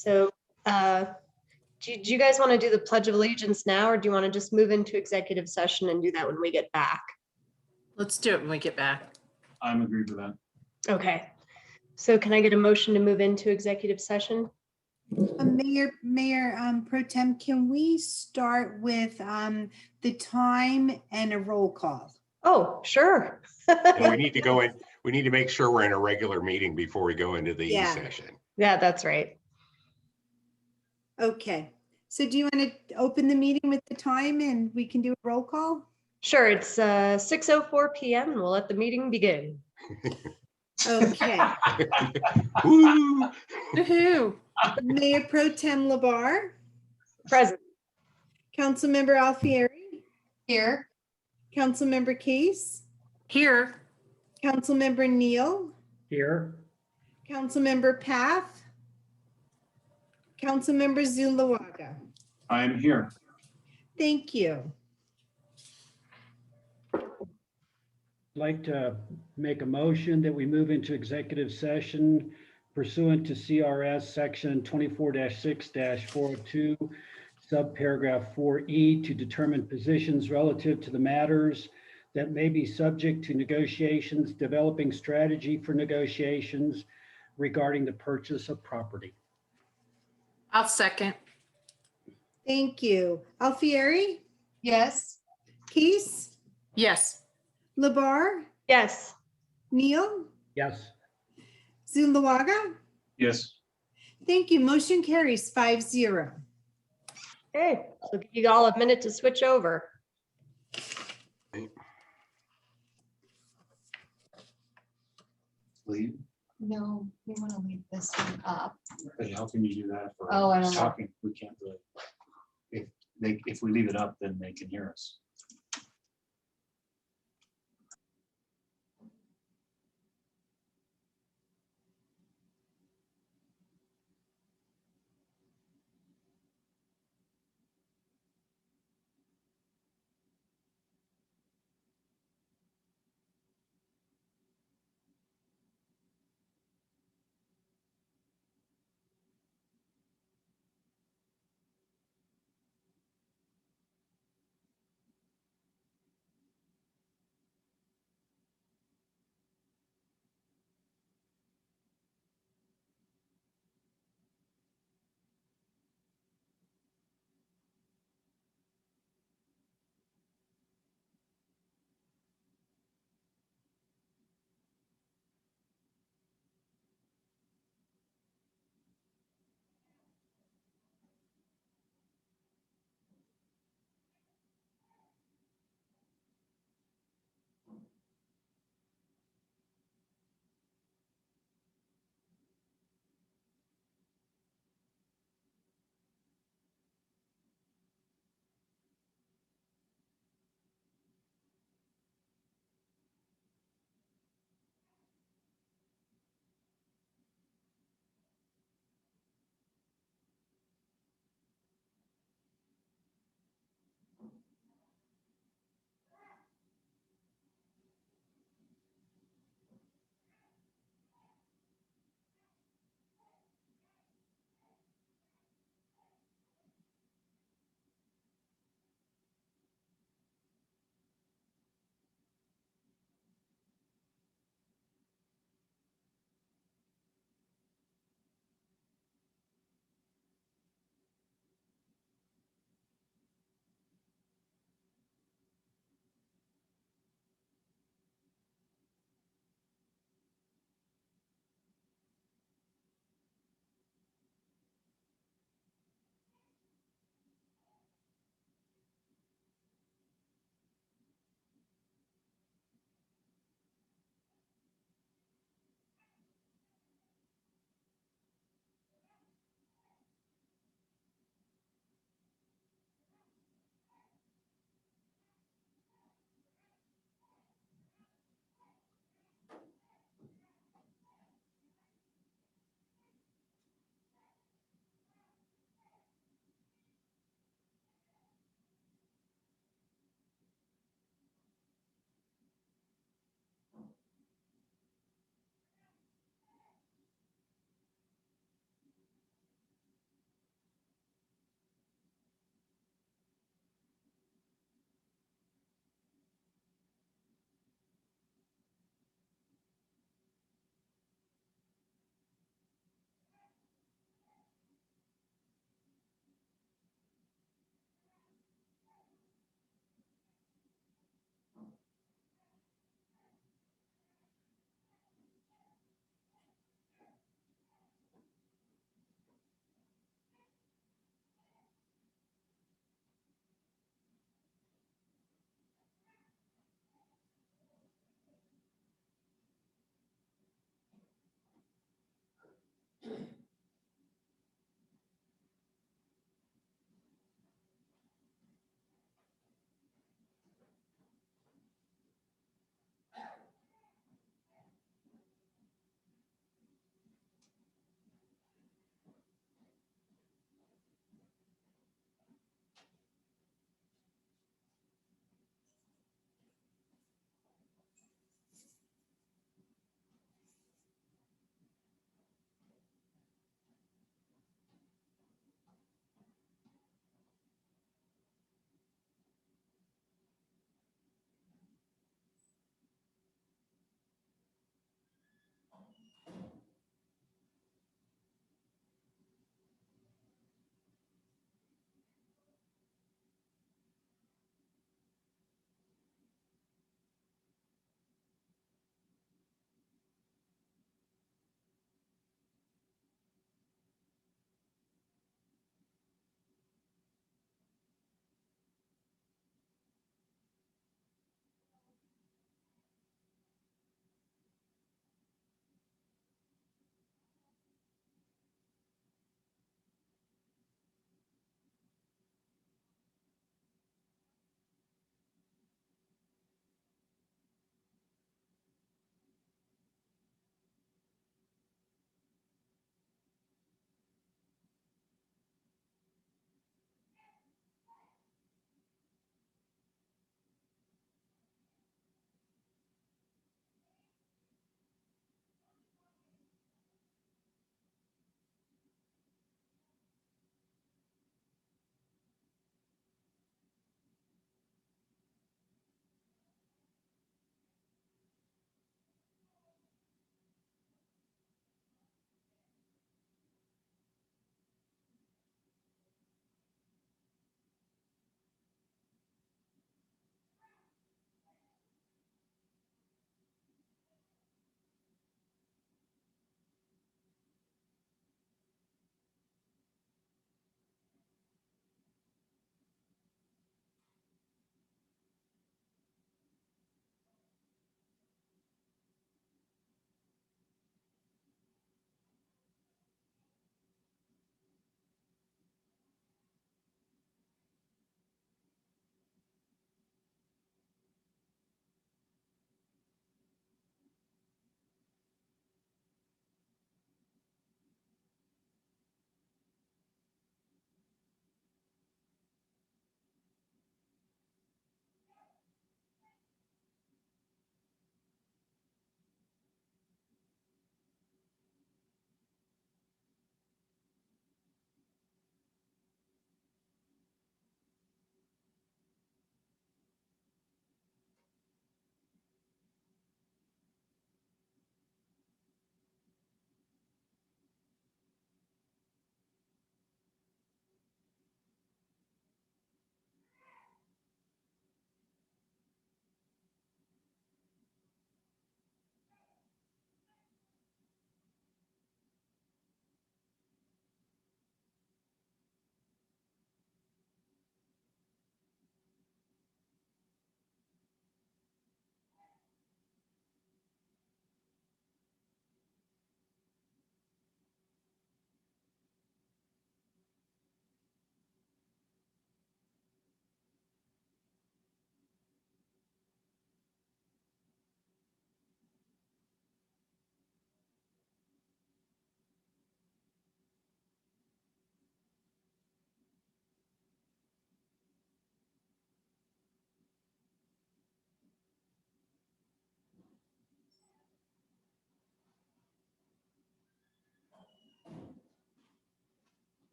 So do you guys want to do the Pledge of Allegiance now, or do you want to just move into executive session and do that when we get back? Let's do it when we get back. I'm agreed with that. Okay. So can I get a motion to move into executive session? Mayor Pro Tem, can we start with the time and a roll call? Oh, sure. And we need to go in, we need to make sure we're in a regular meeting before we go into the Yeah. session. Yeah, that's right. Okay, so do you want to open the meeting with the time and we can do a roll call? Sure, it's 6:04 p.m. and we'll let the meeting begin. Okay, Woo! Woohoo! Mayor Pro Tem LaBarre, Present. Councilmember Alfieri, Here. Councilmember Case, Here. Councilmember Neal, Here. Councilmember Path, Councilmember Zulawaga. I am here. Thank you. I'd like to make a motion that we move into executive session pursuant to CRS section 24-6-402, subparagraph 4E, to determine positions relative to the matters that may be subject to negotiations, developing strategy for negotiations regarding the purchase of property. I'll second. Thank you. Alfieri, Yes. Case, Yes. LaBarre, Yes. Neal, Yes. Zulawaga. Yes. Thank you. Motion carries 5-0. Okay, so give you all a minute to switch over. Leave. No, we want to leave this one up. But how can you do that for Oh, I don't know. talking? We can't really. If we leave it up, then they can hear us.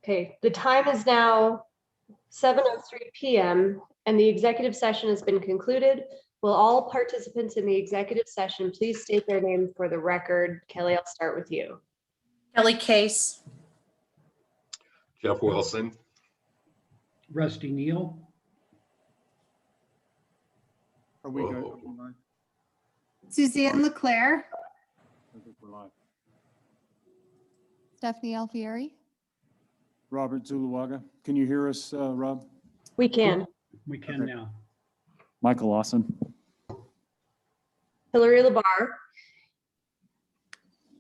Okay, the time is now 7:03 PM and the executive session has been concluded. Will all participants in the executive session please state their name for the record? Kelly, I'll start with you. Kelly Case. Jeff Wilson, Rusty Neal, Are we good? Whoa. Are we live? Suzanne Leclerc, I think we're live. Stephanie Alfieri. Robert Zuluaga, can you hear us, Rob? We can. we can now. Michael Lawson. Hillary Labar.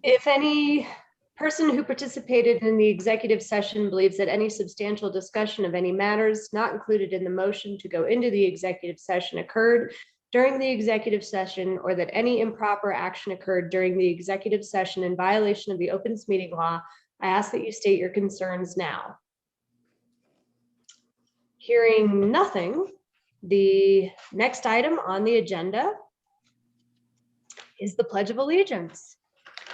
If any person who participated in the executive session believes that any substantial discussion of any matters not included in the motion to go into the executive session occurred during the executive session, or that any improper action occurred during the executive session in violation of the open meeting law, I ask that you state your concerns now. Hearing nothing, the next item on the agenda is the Pledge of Allegiance.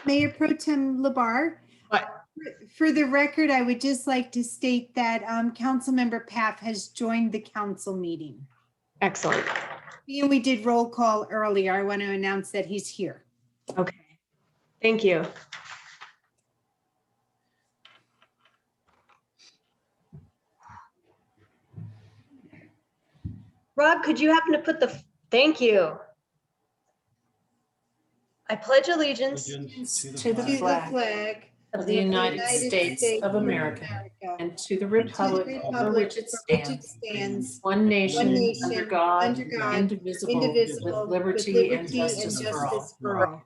Mayor Pro Tem Labar. What? For the record, I would just like to state that Councilmember Paff has joined the council meeting. Excellent. And we did roll call earlier. I want to announce that he's here. Okay. Thank you. Rob, could you happen to put thank you. I pledge allegiance To the To the flag flag of the United States of America and to the republic for which it stands, one nation, under God, indivisible, with liberty and justice for all.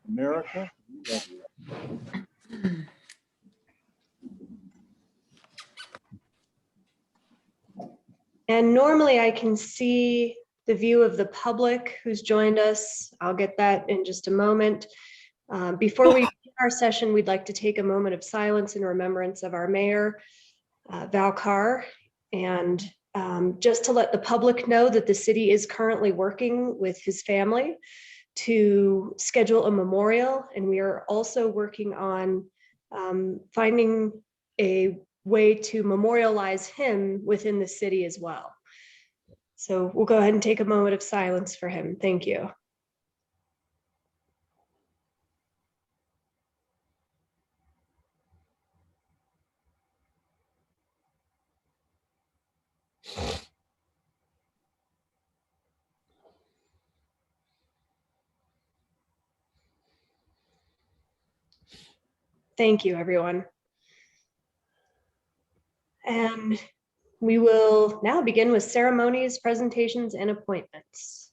America? And normally I can see the view of the public who's joined us. I'll get that in just a moment. Before we begin our session, we'd like to take a moment of silence in remembrance of our mayor, Val Carr. And just to let the public know that the city is currently working with his family to schedule a memorial. And we are also working on finding a way to memorialize him within the city as well. So we'll go ahead and take a moment of silence for him. Thank you. Thank you, everyone. And we will now begin with ceremonies, presentations, and appointments.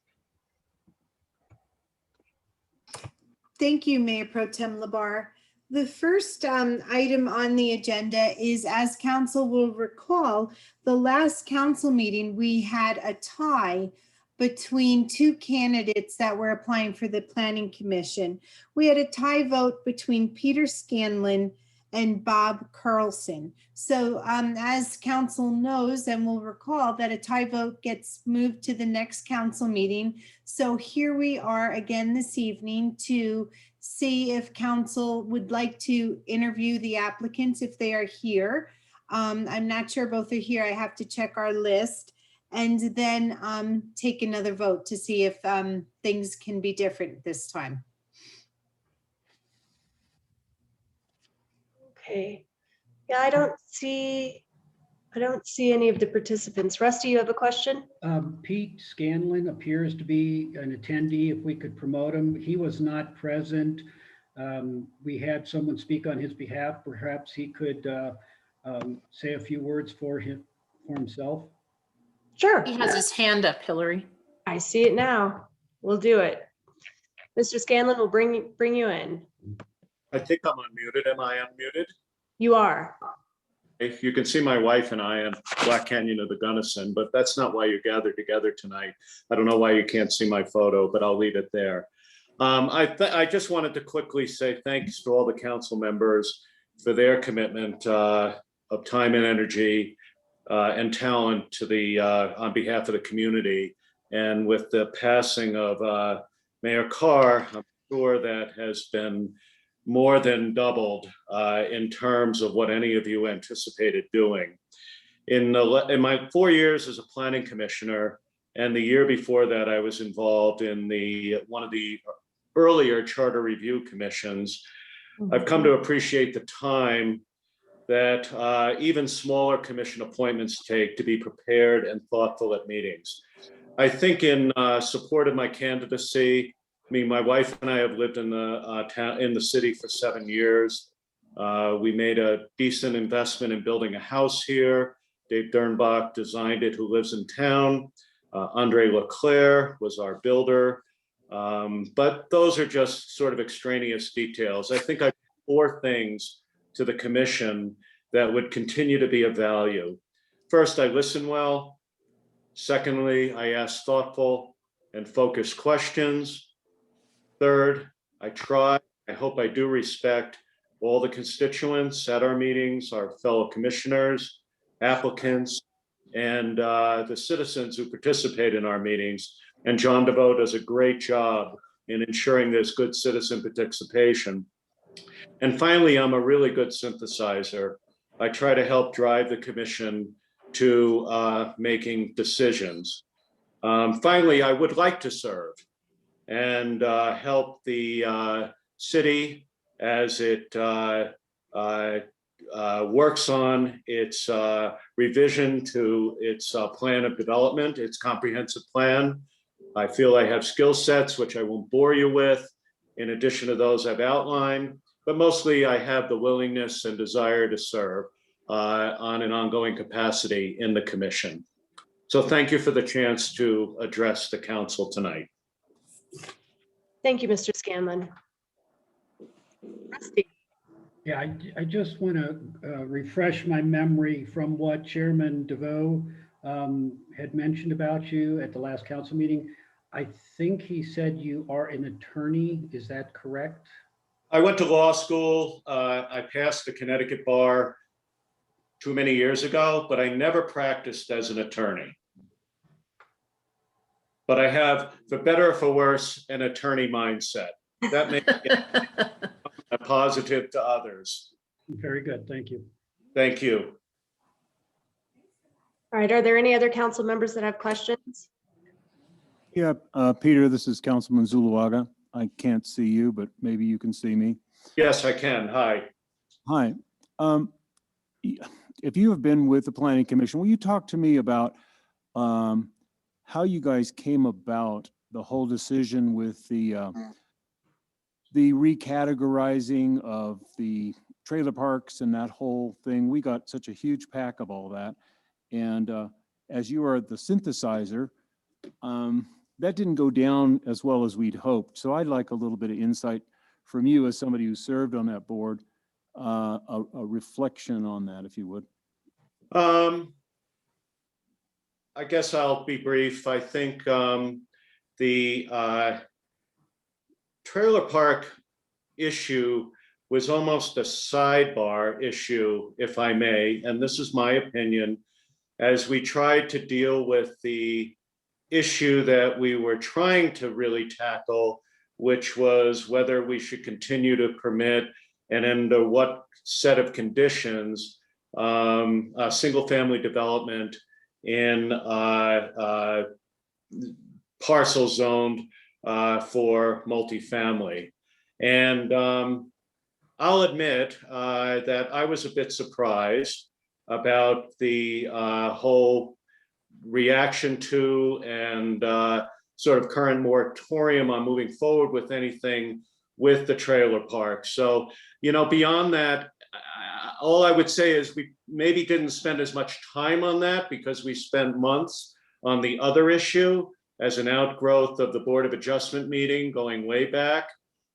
Thank you, Mayor Pro Tem Labar. The first item on the agenda is, as council will recall, the last council meeting, we had a tie between two candidates that were applying for the Planning Commission. We had a tie vote between Peter Scanlon and Bob Carlson. So as council knows and will recall, that a tie vote gets moved to the next council meeting. So here we are again this evening to see if council would like to interview the applicants if they are here. I'm not sure both are here. I have to check our list and then take another vote to see if things can be different this time. Okay. Yeah, I don't see any of the participants. Rusty, you have a question? Pete Scanlon appears to be an attendee. If we could promote him, he was not present. We had someone speak on his behalf. Perhaps he could say a few words for himself. Sure. He has his hand up, Hillary. I see it now. We'll do it. Mr. Scanlon will bring you in. I think I'm unmuted. Am I unmuted? You are. If you can see my wife and I in Black Canyon of the Gunnison, but that's not why you gathered together tonight. I don't know why you can't see my photo, but I'll leave it there. I just wanted to quickly say thanks to all the council members for their commitment of time and energy and talent to the on behalf of the community. And with the passing of Mayor Carr, I'm sure that has been more than doubled in terms of what any of you anticipated doing. In my 4 years as a planning commissioner, and the year before that, I was involved in one of the earlier charter review commissions. I've come to appreciate the time that even smaller commission appointments take to be prepared and thoughtful at meetings. I think in support of my candidacy, I mean, my wife and I have lived in the city for 7 years. We made a decent investment in building a house here. Dave Dernbach designed it, who lives in town. Andre Leclerc was our builder. But those are just sort of extraneous details. I think I have 4 things to the commission that would continue to be of value. First, I listen well. Secondly, I ask thoughtful and focused questions. Third, I hope I do respect all the constituents at our meetings, our fellow commissioners, applicants, and the citizens who participate in our meetings. And John DeVoe does a great job in ensuring there's good citizen participation. And finally, I'm a really good synthesizer. I try to help drive the commission to making decisions. Finally, I would like to serve and help the city as it works on its revision to its plan of development, its comprehensive plan. I feel I have skill sets, which I won't bore you with, in addition to those I've outlined, but mostly I have the willingness and desire to serve on an ongoing capacity in the commission. So thank you for the chance to address the council tonight. Thank you, Mr. Scanlon. Rusty. Yeah, I just want to refresh my memory from what Chairman DeVoe had mentioned about you at the last council meeting. I think he said you are an attorney. Is that correct? I went to law school. I passed the Connecticut bar too many years ago, but I never practiced as an attorney. But I have, for better or for worse, an attorney mindset. That makes it a positive to others. Very good. Thank you. Thank you. All right, are there any other council members that have questions? Yeah, Peter, this is Councilman Zuluaga. I can't see you, but maybe you can see me. Yes, I can. Hi. Hi. If you have been with the Planning Commission, will you talk to me about how you guys came about the whole decision with the recategorizing of the trailer parks and that whole thing? We got such a huge pack of all that. And as you are the synthesizer, that didn't go down as well as we'd hoped. So I'd like a little bit of insight from you as somebody who served on that board, a reflection on that, if you would. I guess I'll be brief. I think the trailer park issue was almost a sidebar issue, if I may, and this is my opinion, as we tried to deal with the issue that we were trying to really tackle, which was whether we should continue to permit and under what set of conditions single-family development in parcel zoned for multifamily. And I'll admit that I was a bit surprised about the whole reaction to and sort of current moratorium on moving forward with anything with the trailer park. So, you know, beyond that, all I would say is we maybe didn't spend as much time on that because we spent months on the other issue as an outgrowth of the Board of Adjustment meeting going way back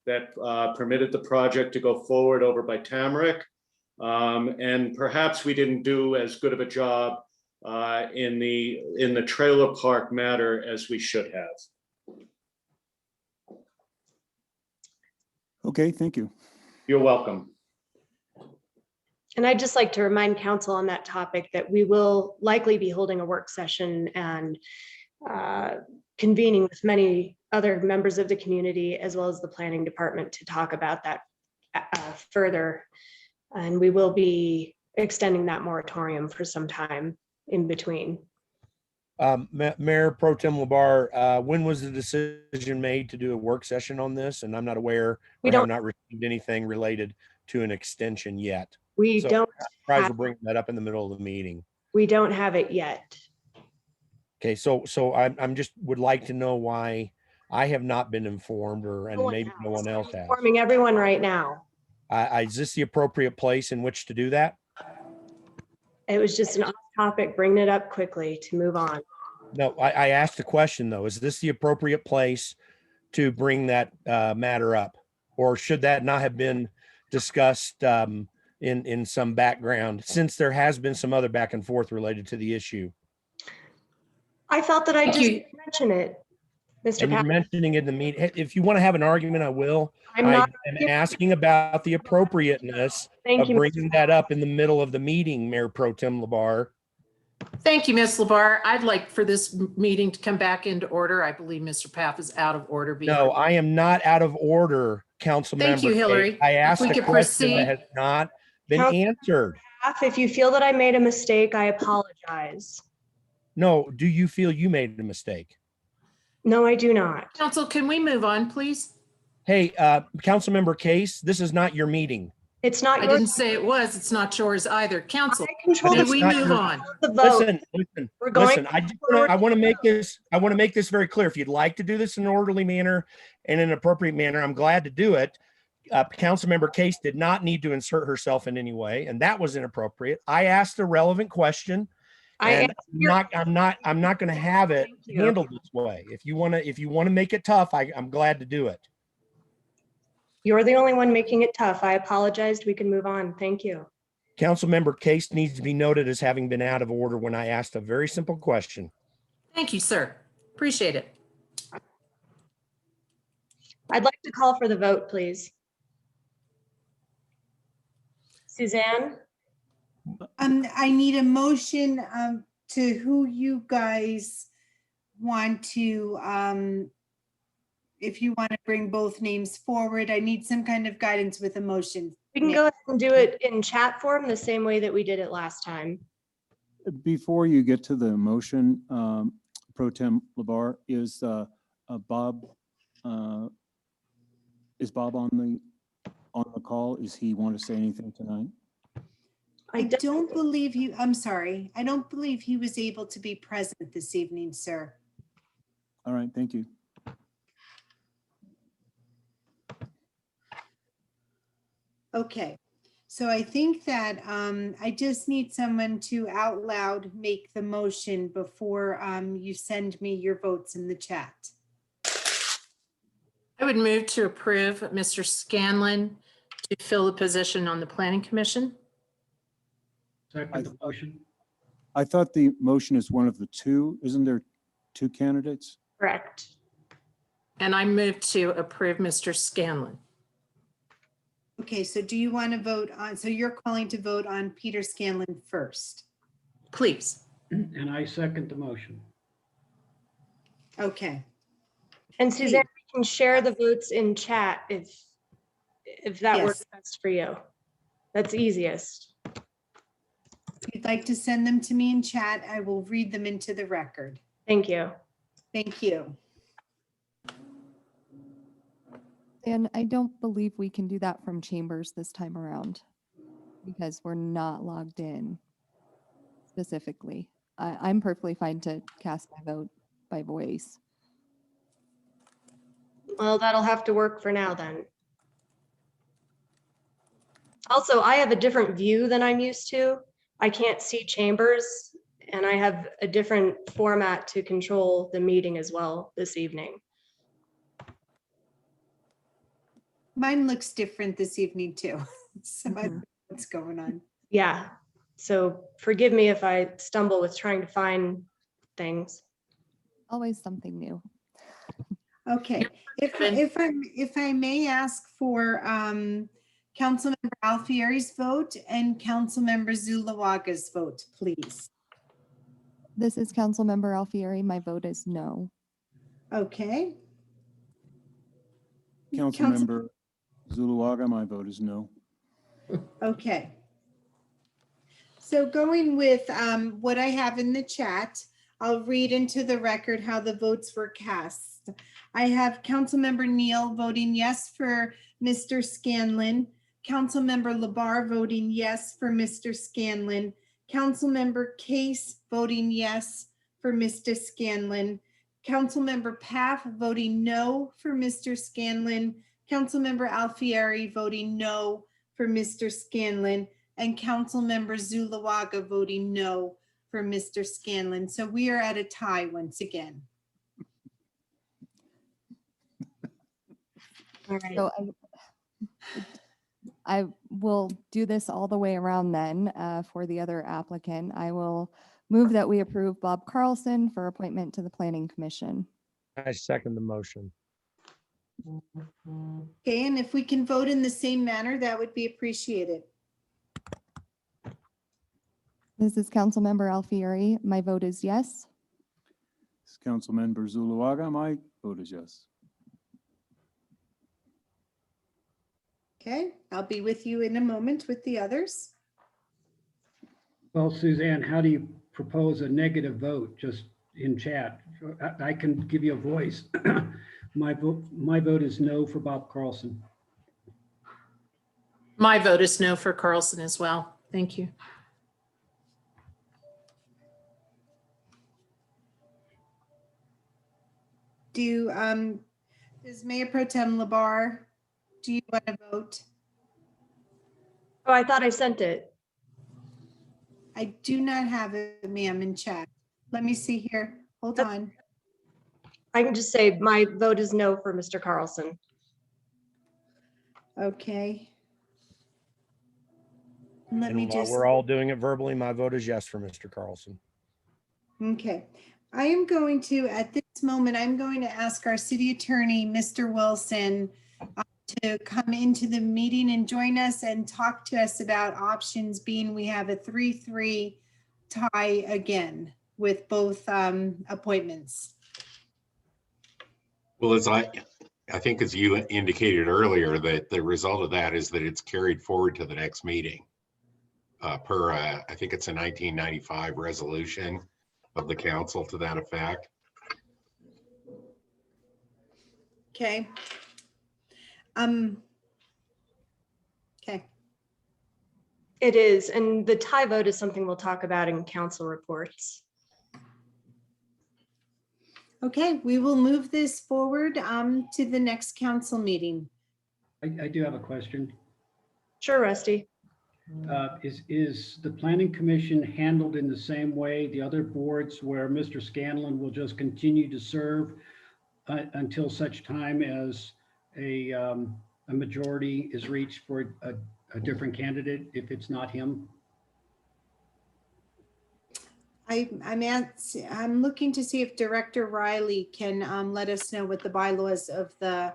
that permitted the project to go forward over by Tamarack. And perhaps we didn't do as good of a job in the trailer park matter as we should have. Okay, thank you. You're welcome. And I'd just like to remind council on that topic that we will likely be holding a work session and convening with many other members of the community as well as the planning department to talk about that further. And we will be extending that moratorium for some time in between. Mayor Pro Tem LaBar, when was the decision made to do a work session on this? And I'm not aware, We or have don't- not received anything related to an extension yet. We So, don't, Surprised have- we're bringing that up in the middle of the meeting. we don't have it yet. Okay, so I'm just would like to know why I have not been informed, and maybe no one else has. Informing everyone right now. Is this the appropriate place in which to do that? It was just an off topic, bringing it up quickly to move on. No, I asked the question though, is this the appropriate place to bring that matter up? Or should that not have been discussed in some background, since there has been some other back and forth related to the issue? I felt that I Thank just you. mentioned it, Mr. And you're Pat. mentioning in the meeting, if you want to have an argument, I will. I'm I not, am asking about the appropriateness thank of you. bringing that up in the middle of the meeting, Mayor Pro Tem LaBar. Thank you, Ms. LaBar. I'd like for this meeting to come back into order. I believe Mr. Paff is out of order. No, I am not out of order, Council Thank Member you, Kate. Hillary. I If asked we a could question that proceed. has not been Council- answered. If you feel that I made a mistake, I apologize. No, do you feel you made a mistake? No, I do not. Council, can we move on, please? Hey, Councilmember Case, this is not your meeting. It's not I yours. didn't say it was. It's not yours either. Council, I control may it's we not move your- on? the vote. Listen, We're going. listen, I want to make this very clear. If you'd like to do this in an orderly manner and in an appropriate manner, I'm glad to do it. Councilmember Case did not need to insert herself in any way, and that was inappropriate. I asked a relevant question. And I'm not going to have it Thank you. handled this way. If you want to make it tough, I'm glad to do it. You're the only one making it tough. I apologized. We can move on. Thank you. Councilmember Case needs to be noted as having been out of order when I asked a very simple question. Thank you, sir. Appreciate it. I'd like to call for the vote, please. Suzanne, I need a motion to who you guys want to, if you want to bring both names forward, I need some kind of guidance with a motion. we can go ahead and do it in chat form the same way that we did it last time. Before you get to the motion, Pro Tem LaBar, is Bob on the call? Is he want to say anything tonight? I don't believe you, I'm sorry, I don't believe he was able to be present this evening, sir. All right, thank you. Okay, so I think that I just need someone to out loud make the motion before you send me your votes in the chat. I would move to approve Mr. Scanlon to fill the position on the Planning Commission. Second the motion. I thought the motion is one of the two. Isn't there two candidates? Correct. And I move to approve Mr. Scanlon. Okay, so do you want to vote on, so you're calling to vote on Peter Scanlon first? Please. And I second the motion. Okay, And Suzanne, you can share the votes in chat if that Yes. works best for you. That's easiest. if you'd like to send them to me in chat, I will read them into the record. Thank you. Thank you. And I don't believe we can do that from Chambers this time around because we're not logged in specifically. I'm perfectly fine to cast my vote by voice. Well, that'll have to work for now then. Also, I have a different view than I'm used to. I can't see Chambers and I have a different format to control the meeting as well this evening. Mine looks different this evening too. So I don't Mhm. know what's going on. Yeah, so forgive me if I stumble with trying to find things. Always something new. Okay, if I may ask for Councilmember Alfieri's vote and Councilmember Zulawaga's vote, please. This is Councilmember Alfieri. My vote is no. Okay, Councilmember Zuluaga, my vote is no. Okay. So going with what I have in the chat, I'll read into the record how the votes were cast. I have Councilmember Neal voting yes for Mr. Scanlon, Councilmember Labar voting yes for Mr. Scanlon, Councilmember Case voting yes for Mr. Scanlon, Councilmember Paff voting no for Mr. Scanlon, Councilmember Alfieri voting no for Mr. Scanlon, and Councilmember Zulawaga voting no for Mr. Scanlon. So we are at a tie once again. All right. So I will do this all the way around then for the other applicant. I will move that we approve Bob Carlson for appointment to the Planning Commission. I second the motion. Okay, and if we can vote in the same manner, that would be appreciated. This is Councilmember Alfieri. My vote is yes. This Councilmember Zuluaga, my vote is yes. Okay, I'll be with you in a moment with the others. Well, Suzanne, how do you propose a negative vote just in chat? I can give you a voice. My vote is no for Bob Carlson. My vote is no for Carlson as well. Thank you. Does Mayor Pro Tem Labar, do you want to vote? Oh, I thought I sent it. I do not have it, ma'am, in chat. Let me see here. Hold on. I can just say my vote is no for Mr. Carlson. Okay. Let And me while just, we're all doing it verbally, my vote is yes for Mr. Carlson. okay. I am going to, at this moment, I'm going to ask our city attorney, Mr. Wilson, to come into the meeting and join us and talk to us about options, being we have a 3-3 tie again with both appointments. Well, I think as you indicated earlier, that the result of that is that it's carried forward to the next meeting. Per, I think it's a 1995 resolution of the council to that effect. Okay. Okay. It is, and the tie vote is something we'll talk about in council reports. Okay, we will move this forward to the next council meeting. I do have a question. Sure, Rusty. Is the planning commission handled in the same way the other boards where Mr. Scanlon will just continue to serve until such time as a majority is reached for a different candidate if it's not him? I'm looking to see if Director Riley can let us know what the bylaws of the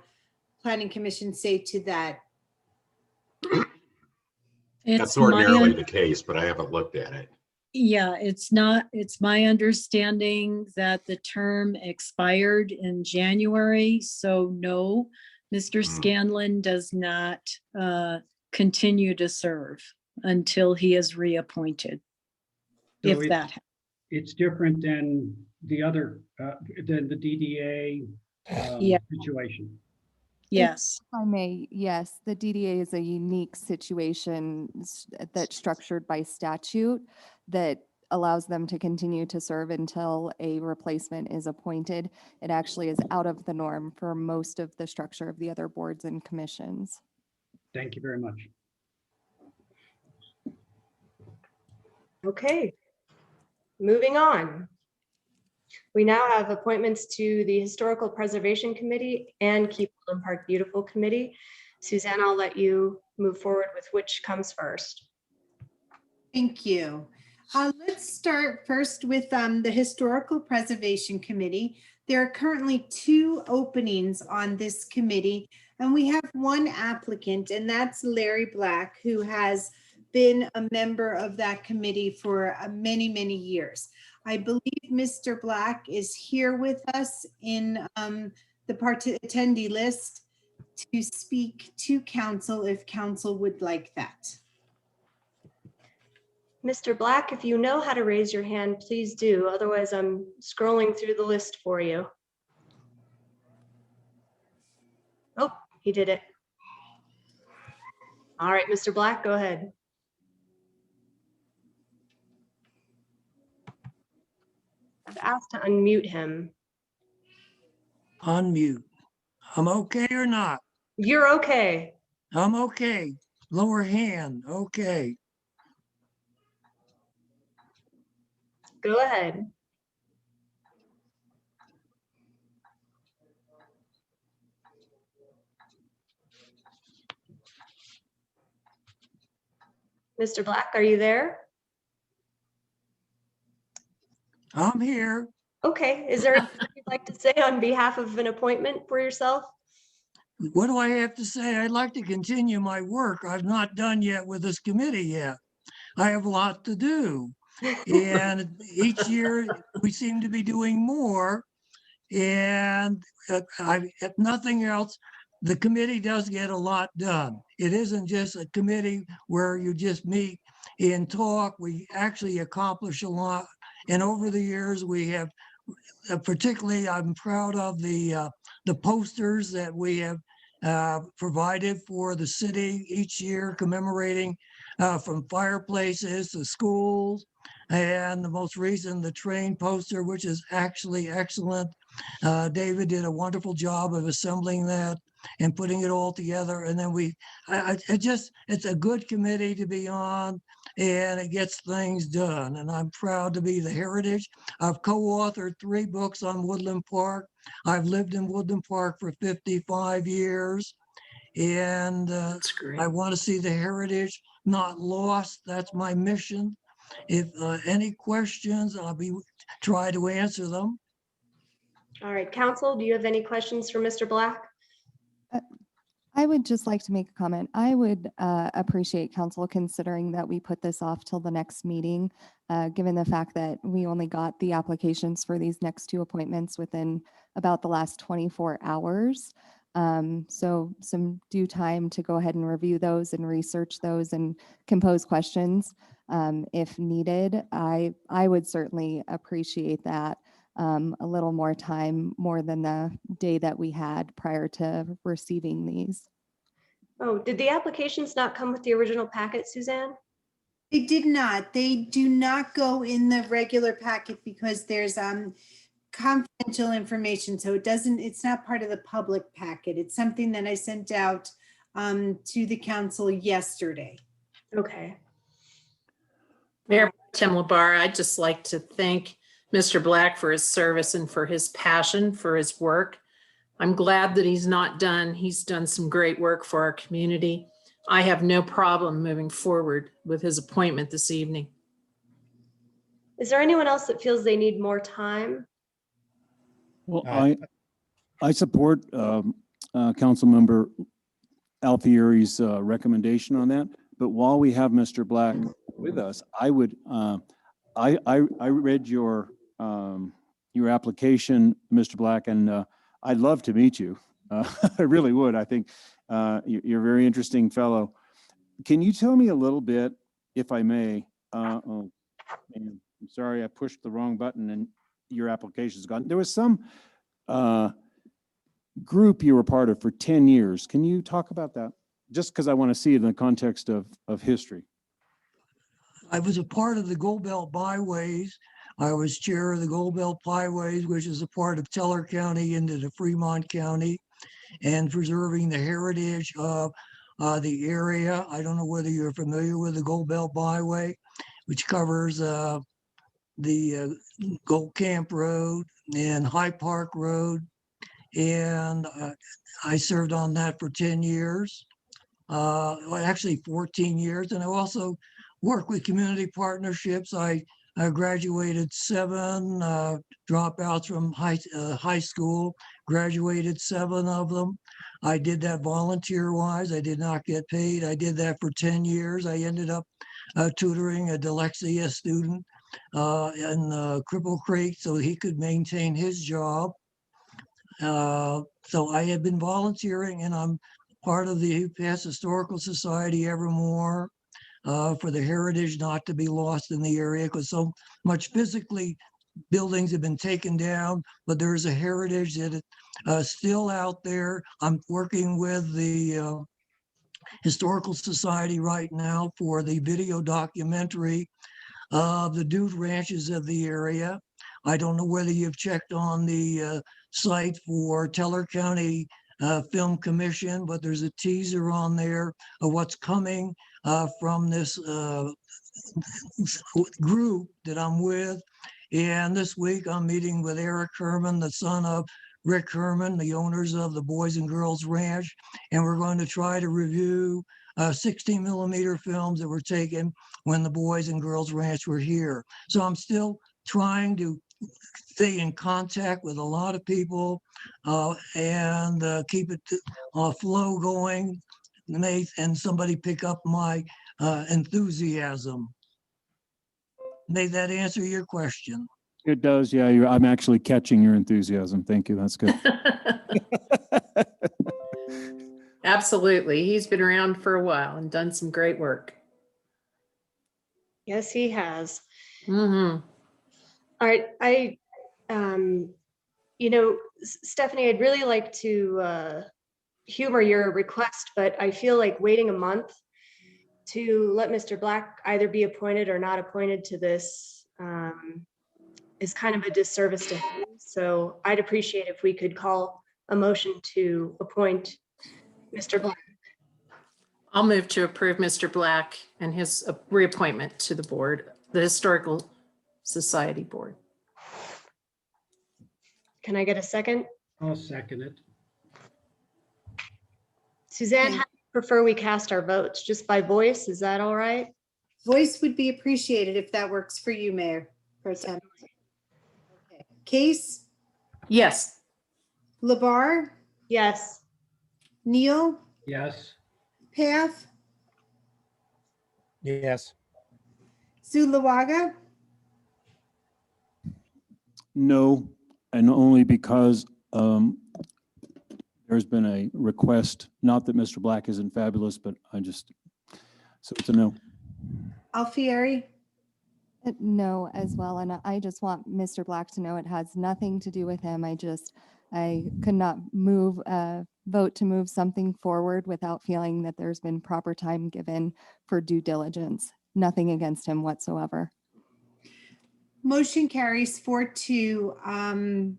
planning commission say to that. That's ordinarily the case, but I haven't looked at it. Yeah, it's not, it's my understanding that the term expired in January, so no, Mr. Scanlon does not continue to serve until he is reappointed. So If that, it's different than the other, than the DDA Yeah. situation. yes, If I may, yes, the DDA is a unique situation that's structured by statute that allows them to continue to serve until a replacement is appointed. It actually is out of the norm for most of the structure of the other boards and commissions. Thank you very much. Okay. Moving on. We now have appointments to the Historical Preservation Committee and Keep Woodland Park Beautiful Committee. Suzanne, I'll let you move forward with which comes first. Thank you. Let's start first with the Historical Preservation Committee. There are currently 2 openings on this committee, and we have one applicant, and that's Larry Black, who has been a member of that committee for many, many years. I believe Mr. Black is here with us in the attendee list to speak to council if council would like that. Mr. Black, if you know how to raise your hand, please do. Otherwise, I'm scrolling through the list for you. Oh, he did it. All right, Mr. Black, go ahead. I've asked to unmute him. Unmute. I'm okay or not? You're okay. I'm okay. Lower hand. Okay. Go ahead. Mr. Black, are you there? I'm here. Okay, is there anything you'd like to say on behalf of an appointment for yourself? What do I have to say? I'd like to continue my work. I've not done yet with this committee yet. I have a lot to do. And each year we seem to be doing more. And if nothing else, the committee does get a lot done. It isn't just a committee where you just meet and talk. We actually accomplish a lot. And over the years, we have, particularly, I'm proud of the posters that we have provided for the city each year, commemorating from fireplaces to schools. And the most recent, the train poster, which is actually excellent. David did a wonderful job of assembling that and putting it all together. And then it's a good committee to be on, and it gets things done. And I'm proud to be the heritage. I've co-authored 3 books on Woodland Park. I've lived in Woodland Park for 55 years. And That's great. I want to see the heritage not lost. That's my mission. If any questions, I'll try to answer them. All right, council, do you have any questions for Mr. Black? I would just like to make a comment. I would appreciate council considering that we put this off till the next meeting, given the fact that we only got the applications for these next 2 appointments within about the last 24 hours. So some due time to go ahead and review those and research those and compose questions if needed. I would certainly appreciate that. A little more time, more than the day that we had prior to receiving these. Oh, did the applications not come with the original packet, Suzanne? They did not. They do not go in the regular packet because there's confidential information. So it's not part of the public packet. It's something that I sent out to the council yesterday. Okay. Mayor Tim LaBarre, I'd just like to thank Mr. Black for his service and for his passion for his work. I'm glad that he's not done. He's done some great work for our community. I have no problem moving forward with his appointment this evening. Is there anyone else that feels they need more time? Well, I support Councilmember Alfieri's recommendation on that. But while we have Mr. Black with us, I would I read your application, Mr. Black, and I'd love to meet you. I really would. I think you're a very interesting fellow. Can you tell me a little bit, if I may? Oh, man, I'm sorry, I pushed the wrong button and your application's gone. There was some group you were part of for 10 years. Can you talk about that? Just because I want to see it in the context of history. I was a part of the Gold Belt Byways. I was chair of the Gold Belt Byways, which is a part of Teller County into the Fremont County, and preserving the heritage of the area. I don't know whether you're familiar with the Gold Belt Byway, which covers the Gold Camp Road and High Park Road. And I served on that for 10 years, well, actually 14 years. And I also worked with community partnerships. I graduated 7 dropouts from high school, graduated 7 of them. I did that volunteer-wise. I did not get paid. I did that for 10 years. I ended up tutoring a dyslexia student in Cripple Creek so he could maintain his job. So I have been volunteering, and I'm part of the UPass Historical Society Evermore, for the heritage not to be lost in the area, because so much physically buildings have been taken down, but there's a heritage that is still out there. I'm working with the Historical Society right now for the video documentary of the dude ranches of the area. I don't know whether you've checked on the site for Teller County Film Commission, but there's a teaser on there of what's coming from this group that I'm with. And this week I'm meeting with Eric Herman, the son of Rick Herman, the owners of the Boys and Girls Ranch. And we're going to try to review 16mm films that were taken when the Boys and Girls Ranch were here. So I'm still trying to stay in contact with a lot of people and keep it flow going. And somebody pick up my enthusiasm. May that answer your question? It does, yeah. I'm actually catching your enthusiasm. Thank you. That's good. Absolutely. He's been around for a while and done some great work. Yes, he has. Mm-hmm. All right, Stephanie, I'd really like to humor your request, but I feel like waiting a month to let Mr. Black either be appointed or not appointed to this is kind of a disservice to him. So I'd appreciate if we could call a motion to appoint Mr. Black. I'll move to approve Mr. Black and his reappointment to the board, the Historical Society Board. Can I get a second? I'll second it. Suzanne, how do you prefer we cast our votes? Just by voice? Is that all right? Voice would be appreciated if that works for you, Mayor Pro Tem. Okay. Case, Yes. Labar, Yes. Neal, Yes. Path, Yes. Zulawaga, No, and only because there's been a request, not that Mr. Black isn't fabulous, but so it's a no. Alfieri, No as well. And I just want Mr. Black to know it has nothing to do with him. I could not vote to move something forward without feeling that there's been proper time given for due diligence. Nothing against him whatsoever. motion carries 4-2.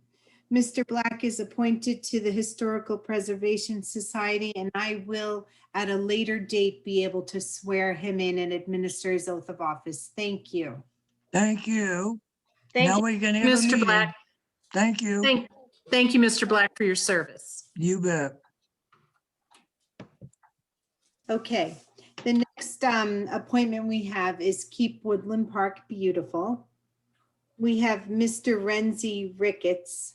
Mr. Black is appointed to the Historical Preservation Society, and I will at a later date be able to swear him in and administer his oath of office. Thank you. Thank you. Thank Now you. we can have a Mr. meeting. Black, Thank you. thank you, Mr. Black, for your service. You bet. Okay, the next appointment we have is Keep Woodland Park Beautiful. We have Mr. Renzi Ricketts.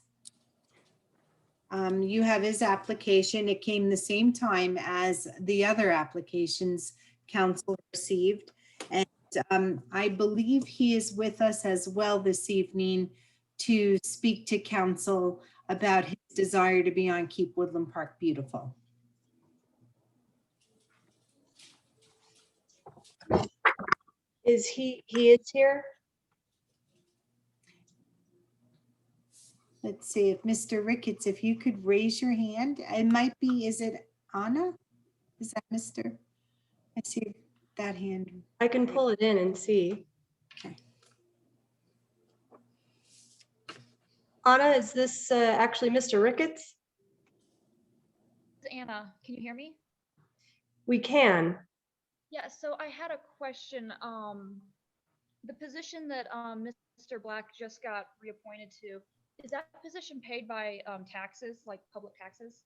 You have his application. It came the same time as the other applications council received. And I believe he is with us as well this evening to speak to council about his desire to be on Keep Woodland Park Beautiful. Is he is here? Let's see if Mr. Ricketts, if you could raise your hand, it might be, is it Anna? Is that Mr.? I see that hand. I can pull it in and see. Okay. Anna, is this actually Mr. Ricketts? Anna, can you hear me? We can. Yeah, so I had a question. The position that Mr. Black just got reappointed to, is that position paid by taxes, like public taxes?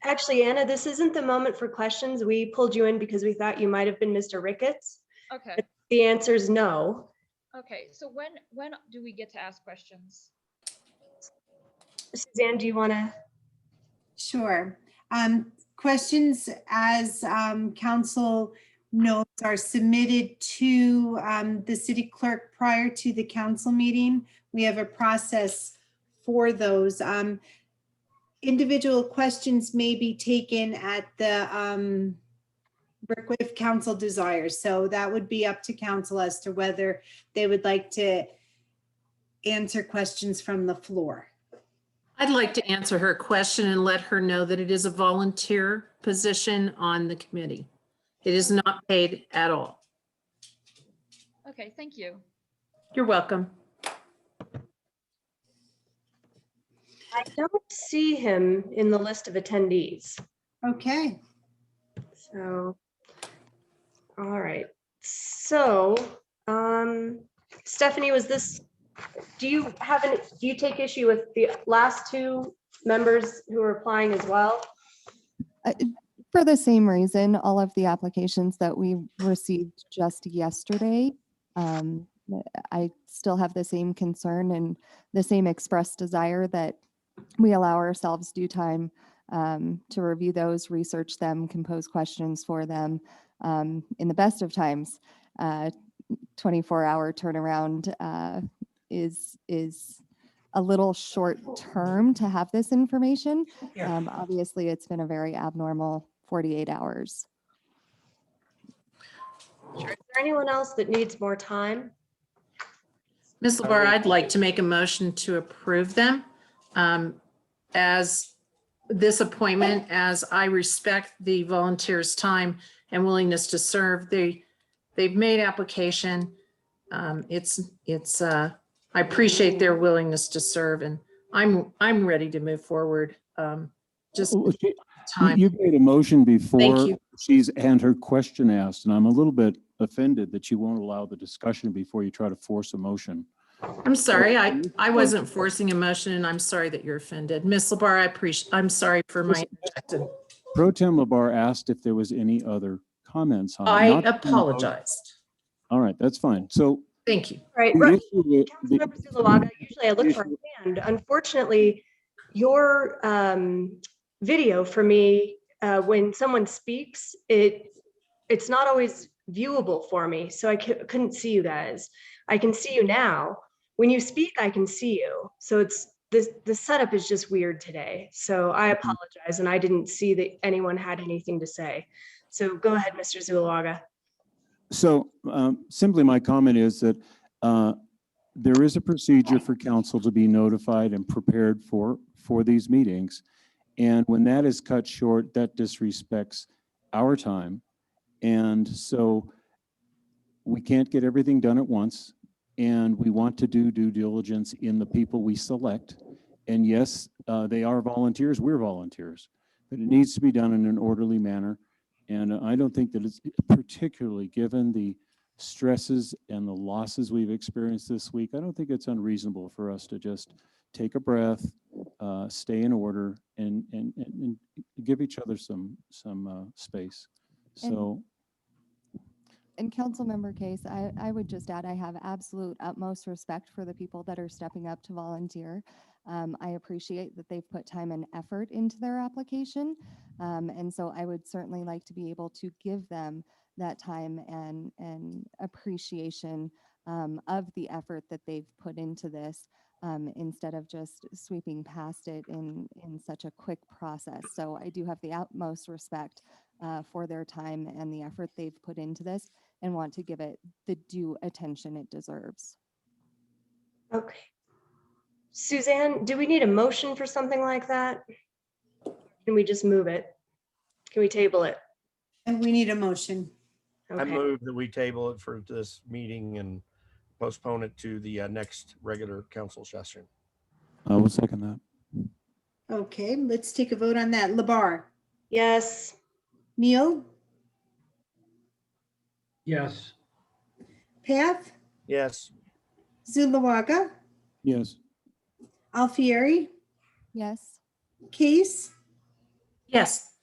Actually, Anna, this isn't the moment for questions. We pulled you in because we thought you might have been Mr. Ricketts. Okay. But the answer is no. Okay, so when do we get to ask questions? Suzanne, do you want to? Sure. Questions, as council notes, are submitted to the city clerk prior to the council meeting. We have a process for those. individual questions may be taken at the if council desires. So that would be up to council as to whether they would like to answer questions from the floor. I'd like to answer her question and let her know that it is a volunteer position on the committee. It is not paid at all. Okay, thank you. You're welcome. I don't see him in the list of attendees. Okay. So, all right. So, Stephanie, do you take issue with the last two members who are applying as well? For the same reason, all of the applications that we received just yesterday, I still have the same concern and the same expressed desire that we allow ourselves due time to review those, research them, compose questions for them. In the best of times, 24-hour turnaround is a little short term to have this information. Obviously, it's been a very abnormal 48 hours. Sure. Is there anyone else that needs more time? Ms. LeBar, I'd like to make a motion to approve them as this appointment, as I respect the volunteers' time and willingness to serve. They've made application. I appreciate their willingness to serve, and I'm ready to move forward. Just time. You made a motion before you. she's and her question asked, and I'm a little bit offended that you won't allow the discussion before you try to force a motion. I'm sorry, I wasn't forcing a motion, and I'm sorry that you're offended. Ms. LeBar, I'm sorry for my interjection. Pro Tem LeBar asked if there was any other comments on it. I not- apologized. All right, that's fine. So Thank you. Right. the issue with Councilmember Zuluaga, usually I look for a hand. Unfortunately, your video for me, when someone speaks, it's not always viewable for me. So I couldn't see you guys. I can see you now. When you speak, I can see you. So the setup is just weird today. So I apologize. And I didn't see that anyone had anything to say. So go ahead, Mr. Zuluaga. So simply my comment is that there is a procedure for council to be notified and prepared for these meetings. And when that is cut short, that disrespects our time. And so we can't get everything done at once. And we want to do due diligence in the people we select. And yes, they are volunteers, we're volunteers, but it needs to be done in an orderly manner. And I don't think that it's particularly given the stresses and the losses we've experienced this week, I don't think it's unreasonable for us to just take a breath, stay in order, and give each other some space. So. And Councilmember Case, I would just add, I have absolute utmost respect for the people that are stepping up to volunteer. I appreciate that they've put time and effort into their application. And so I would certainly like to be able to give them that time and appreciation of the effort that they've put into this instead of just sweeping past it in such a quick process. So I do have the utmost respect for their time and the effort they've put into this and want to give it the due attention it deserves. Okay. Suzanne, do we need a motion for something like that? Can we just move it? Can we table it? And we need a motion. I Okay. move that we table it for this meeting and postpone it to the next regular council session. I will second that. Okay, let's take a vote on that. LeBar, Yes. Neil, Yes. Path, Yes. Zuluaga, Yes. Alfieri, Yes. Case. Yes.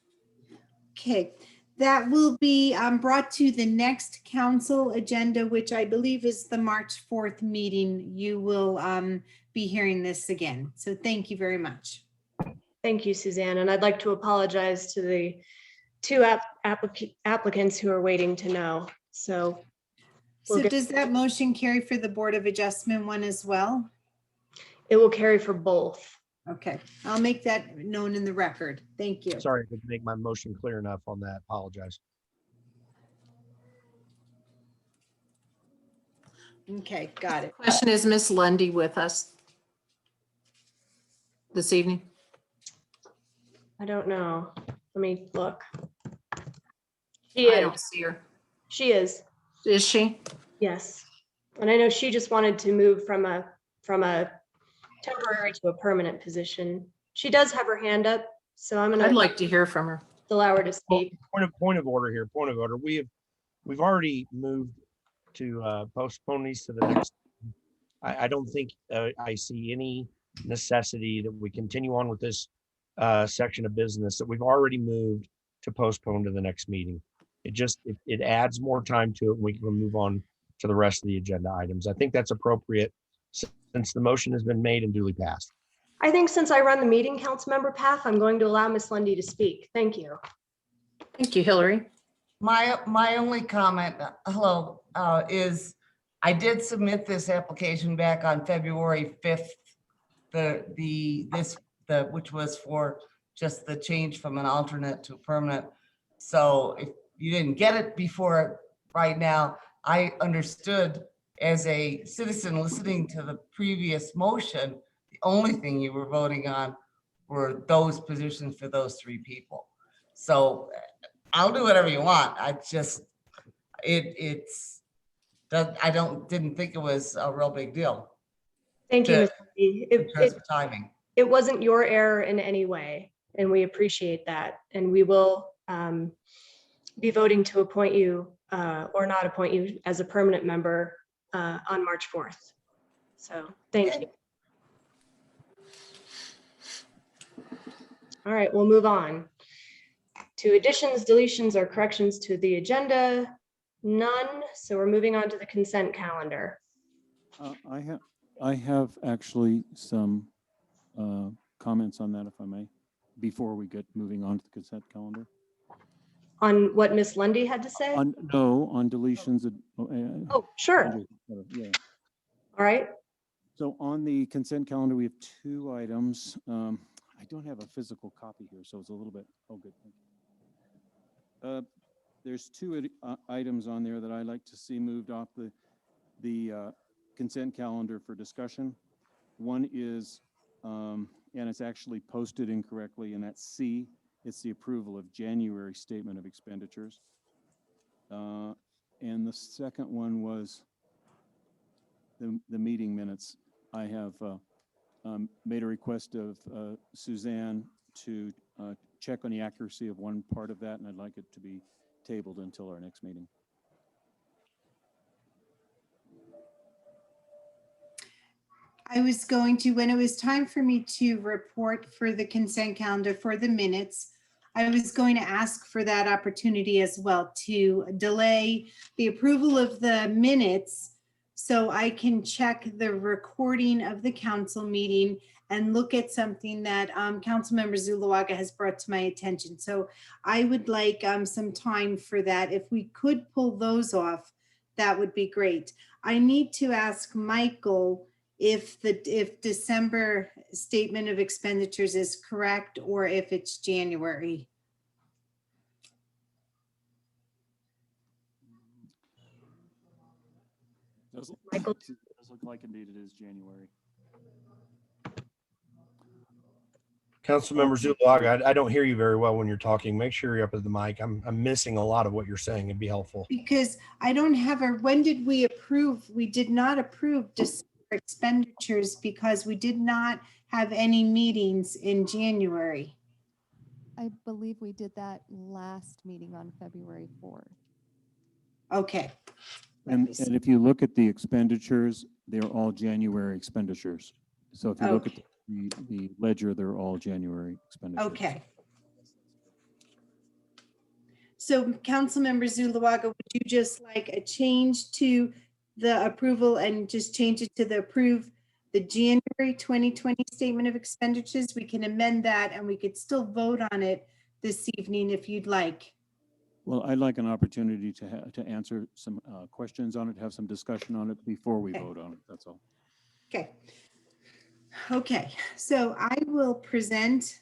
Okay, that will be brought to the next council agenda, which I believe is the March 4th meeting. You will be hearing this again. So thank you very much. Thank you, Suzanne. And I'd like to apologize to the two applicants who are waiting to know. So So does that motion carry for the Board of Adjustment one as well? it will carry for both. Okay, I'll make that known in the record. Thank you. Sorry, I didn't make my motion clear enough on that. Apologize. Okay, got it. Question, is Miss Lundy with us this evening? I don't know. Let me look. She I is. don't see her. She is. Is she? Yes. And I know she just wanted to move from a temporary to a permanent position. She does have her hand up, so I'm I'd gonna like to hear from her. allow her to speak. Point of order here. Point of order. We've already moved to postpone these to the next. I don't think I see any necessity that we continue on with this section of business that we've already moved to postpone to the next meeting. It adds more time to it. And we can move on to the rest of the agenda items. I think that's appropriate since the motion has been made and duly passed. I think since I run the meeting, Councilmember Path, I'm going to allow Miss Lundy to speak. Thank you. Thank you, Hillary. My only comment, hello, is I did submit this application back on February 5th, which was for just the change from an alternate to permanent. So if you didn't get it before right now, I understood as a citizen listening to the previous motion, the only thing you were voting on were those positions for those three people. So I'll do whatever you want. I just, didn't think it was a real big deal. Thank you, Ms. Lundy. In terms of timing. It wasn't your error in any way, and we appreciate that. And we will be voting to appoint you or not appoint you as a permanent member on March 4th. So thank you. All right, we'll move on to additions, deletions, or corrections to the agenda. None. So we're moving on to the consent calendar. I have actually some comments on that, if I may, before we get moving on to the consent calendar. On what Miss Lundy had to say? On deletions. Oh, sure. Yeah. All right. So on the consent calendar, we have two items. I don't have a physical copy here, so it's a little bit, oh, good. Thank you. There's two items on there that I like to see moved off the consent calendar for discussion. One is, and it's actually posted incorrectly, and that's C. It's the approval of January statement of expenditures. And the second one was the meeting minutes. I have made a request of Suzanne to check on the accuracy of one part of that, and I'd like it to be tabled until our next meeting. I was going to, when it was time for me to report for the consent calendar for the minutes, I was going to ask for that opportunity as well to delay the approval of the minutes so I can check the recording of the council meeting and look at something that Councilmember Zuluaga has brought to my attention. So I would like some time for that. If we could pull those off, that would be great. I need to ask Michael if December statement of expenditures is correct or if it's January. Michael? It does look like indeed it is January. Councilmember Zuluaga, I don't hear you very well when you're talking. Make sure you're up at the mic. I'm missing a lot of what you're saying. It'd be helpful. Because I don't have when did we approve? We did not approve December expenditures because we did not have any meetings in January. I believe we did that last meeting on February 4th. Okay. And if you look at the expenditures, they're all January expenditures. So if you look at the ledger, they're all January expenditures. Okay. So Councilmember Zuluaga, would you just like a change to the approval and just change it to the approve the January 2020 statement of expenditures? We can amend that and we could still vote on it this evening if you'd like. Well, I'd like an opportunity to answer some questions on it, have some discussion on it before we vote on it. That's all. Okay. Okay, so I will present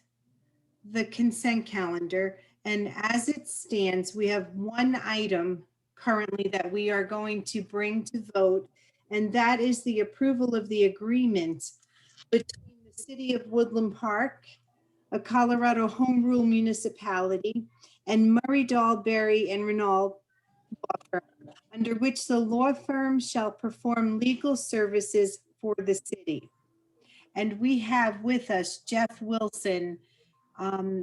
the consent calendar, and as it stands, we have one item currently that we are going to bring to vote, and that is the approval of the agreement between the City of Woodland Park, a Colorado Home Rule municipality, and Murray Dahlberry and Renault law firm, under which the law firm shall perform legal services for the city. And we have with us Jeff Wilson,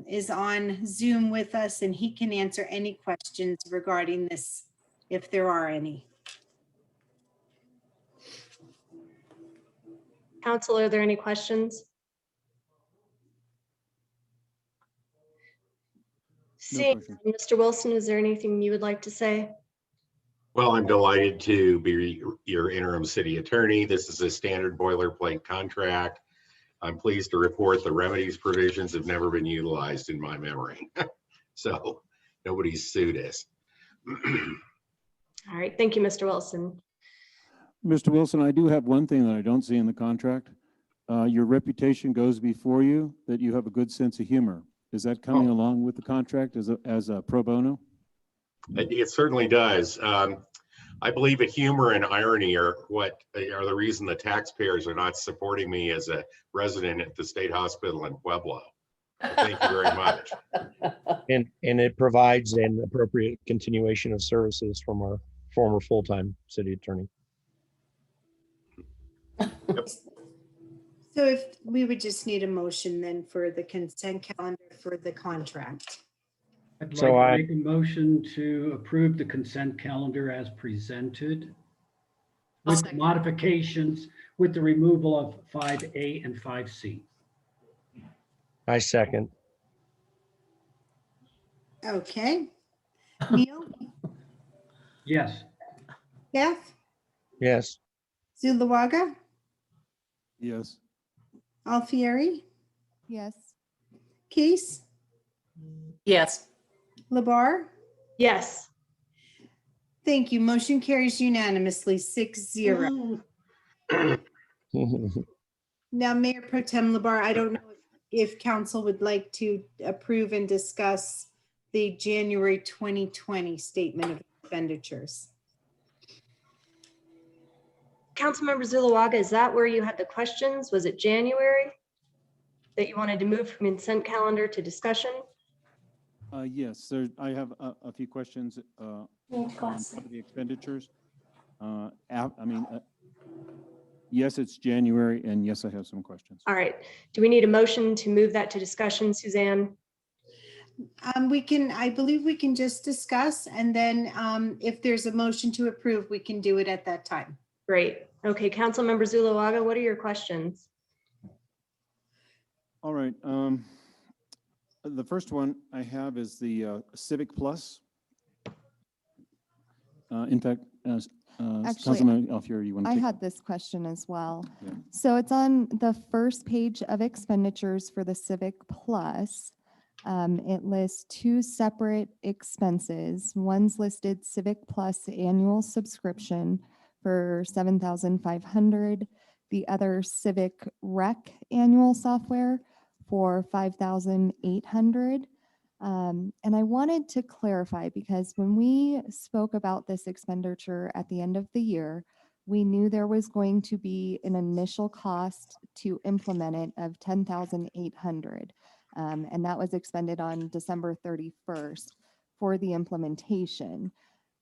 is on Zoom with us, and he can answer any questions regarding this, if there are any. Council, are there any questions? Seeing, Mr. Wilson, is there anything you would like to say? Well, I'm delighted to be your interim city attorney. This is a standard boilerplate contract. I'm pleased to report the remedies provisions have never been utilized in my memory. So nobody's sued us. All right, thank you, Mr. Wilson. Mr. Wilson, I do have one thing that I don't see in the contract. Your reputation goes before you, that you have a good sense of humor. Is that coming along with the contract as a pro bono? It certainly does. I believe that humor and irony are the reason the taxpayers are not supporting me as a resident at the state hospital in Pueblo. Thank you very much. And it provides an appropriate continuation of services from our former full-time city attorney. So if we would just need a motion then for the consent calendar for the contract. I'd So like to make a motion to approve the consent calendar as presented with modifications, with the removal of 5A and 5C. I second. Okay. Neil, Yes. Beth, Yes. Zulawaga, Yes. Alfieri, Yes. Case, Yes. Labar. Yes. Thank you. Motion carries unanimously 6-0. Now, Mayor Pro Tem Labar, I don't know if council would like to approve and discuss the January 2020 statement of expenditures. Councilmember Zulawaga, is that where you had the questions? Was it January that you wanted to move from consent calendar to discussion? Yes, I have a few questions on the expenditures. Yes, it's January, and yes, I have some questions. All right. Do we need a motion to move that to discussion, Suzanne? I believe we can just discuss, and then if there's a motion to approve, we can do it at that time. Great. Okay, Councilmember Zulawaga, what are your questions? All right. The first one I have is the Civic Plus. In fact, Actually, Councilman Alfieri, you want to I take? had this question as well. Yeah. So it's on the first page of expenditures for the Civic Plus. It lists two separate expenses. One's listed Civic Plus annual subscription for $7,500. The other Civic Rec annual software for $5,800. And I wanted to clarify, because when we spoke about this expenditure at the end of the year, we knew there was going to be an initial cost to implement it of $10,800. And that was expended on December 31st for the implementation.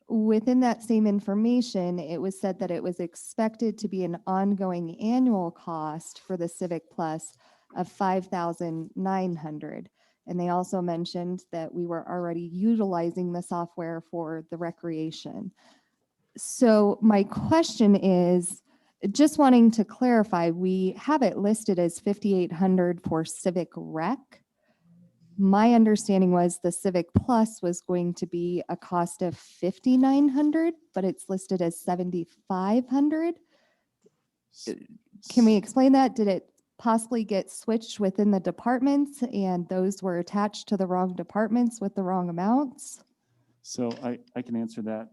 Within that same information, it was said that it was expected to be an ongoing annual cost for the Civic Plus of $5,900. And they also mentioned that we were already utilizing the software for the recreation. So my question is, just wanting to clarify, we have it listed as $5,800 for Civic Rec. My understanding was the Civic Plus was going to be a cost of $5,900, but it's listed as $7,500. Can we explain that? Did it possibly get switched within the departments and those were attached to the wrong departments with the wrong amounts? So I can answer that.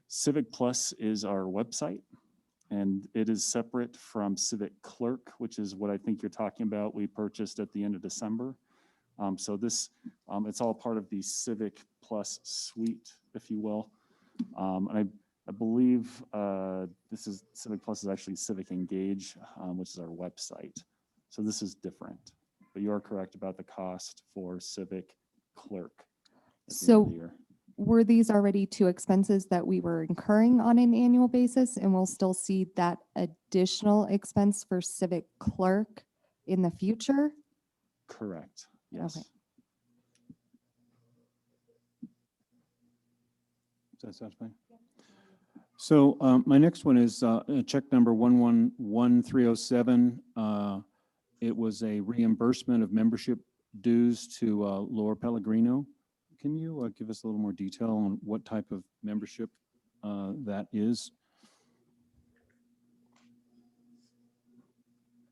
Civic Plus is our website. And it is separate from civic clerk, which is what I think you're talking about. We purchased at the end of December. So this, it's all part of the Civic Plus suite, if you will. And I believe this is Civic Plus is actually Civic Engage, which is our website. So this is different, but you are correct about the cost for Civic Clerk. at the end of the So year. were these already two expenses that we were incurring on an annual basis, and we'll still see that additional expense for civic clerk in the future? Correct, yes. Okay. Does that satisfy? So my next one is check number 111307. It was a reimbursement of membership dues to Laura Pellegrino. Can you give us a little more detail on what type of membership that is?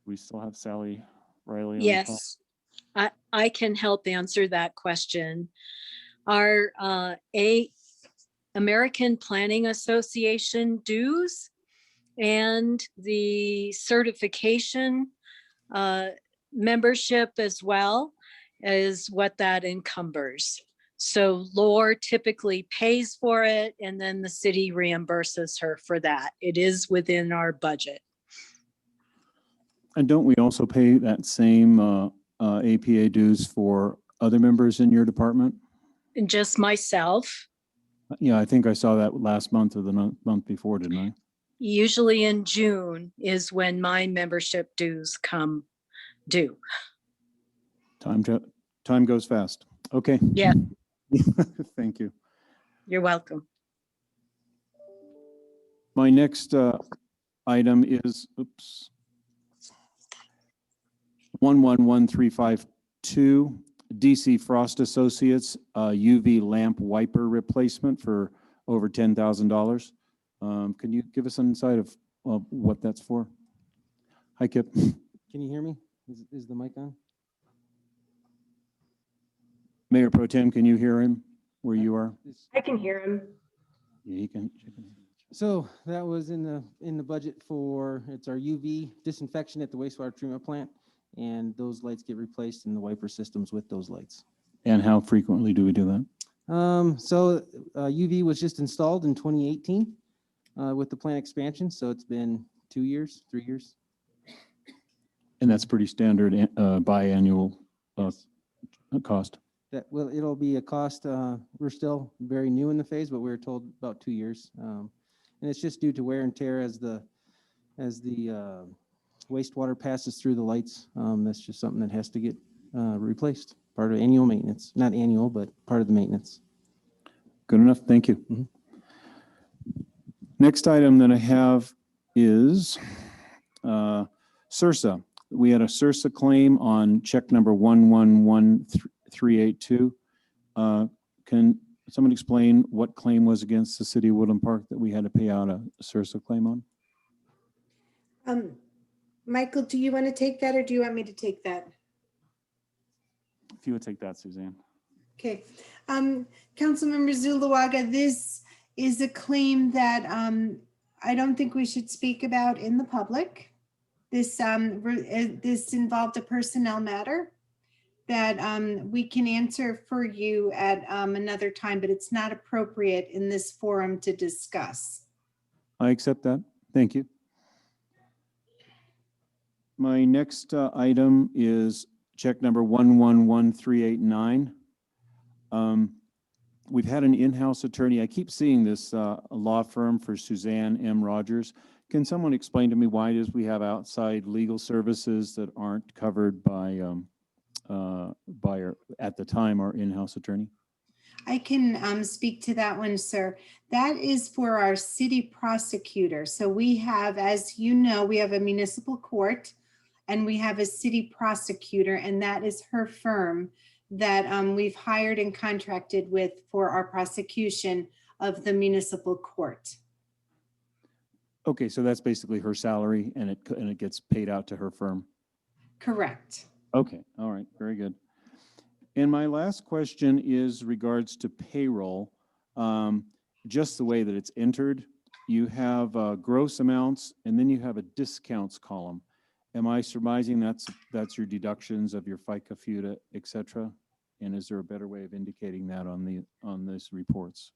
We still have Sally Riley on the call? Yes, I can help answer that question. Our American Planning Association dues and the certification membership as well is what that encumbers. So Lore typically pays for it, and then the city reimburses her for that. It is within our budget. And don't we also pay that same APA dues for other members in your department? And just myself, Yeah, I think I saw that last month or the month before, didn't I? usually in June is when my membership dues come due. Time goes fast. Okay. Yeah, Thank you. you're welcome. My next item is, 111352, DC Frost Associates UV lamp wiper replacement for over $10,000. Can you give us an insight of what that's for? Hi, Kip. Can you hear me? Is the mic on? Mayor Pro Tem, can you hear him where you are? I can hear him. Yeah, he can. So that was in the budget for, it's our UV disinfection at the wastewater treatment plant. And those lights get replaced in the wiper systems with those lights. And how frequently do we do that? UV was just installed in 2018 with the plant expansion. So it's been 2 years, 3 years. And that's pretty standard biannual cost. That will, it'll be a cost. We're still very new in the phase, but we were told about 2 years. And it's just due to wear and tear as the wastewater passes through the lights. That's just something that has to get replaced. Part of annual maintenance, not annual, but part of the maintenance. Good enough. Thank you. Mm-hmm. Next item that I have is CIRSA. We had a CIRSA claim on check number 111382. Can someone explain what claim was against the city of Woodland Park that we had to pay out a CIRSA claim on? Michael, do you want to take that, or do you want me to take that? If you would take that, Suzanne. Okay. Councilmember Zuluaga, this is a claim that I don't think we should speak about in the public. This involved a personnel matter that we can answer for you at another time, but it's not appropriate in this forum to discuss. I accept that. Thank you. My next item is check number 111389. We've had an in-house attorney. I keep seeing this law firm for Suzanne M. Rogers. Can someone explain to me why it is we have outside legal services that aren't covered by our, at the time, our in-house attorney? I can speak to that one, sir. That is for our city prosecutor. So we have, as you know, we have a municipal court and we have a city prosecutor, and that is her firm that we've hired and contracted with for our prosecution of the municipal court. Okay, so that's basically her salary, and it gets paid out to her firm. Correct. Okay, all right, very good. And my last question is regards to payroll. Just the way that it's entered you have gross amounts, and then you have a discounts column. Am I surmising that's your deductions of your FICA, FUTA, et cetera? And is there a better way of indicating that on these reports?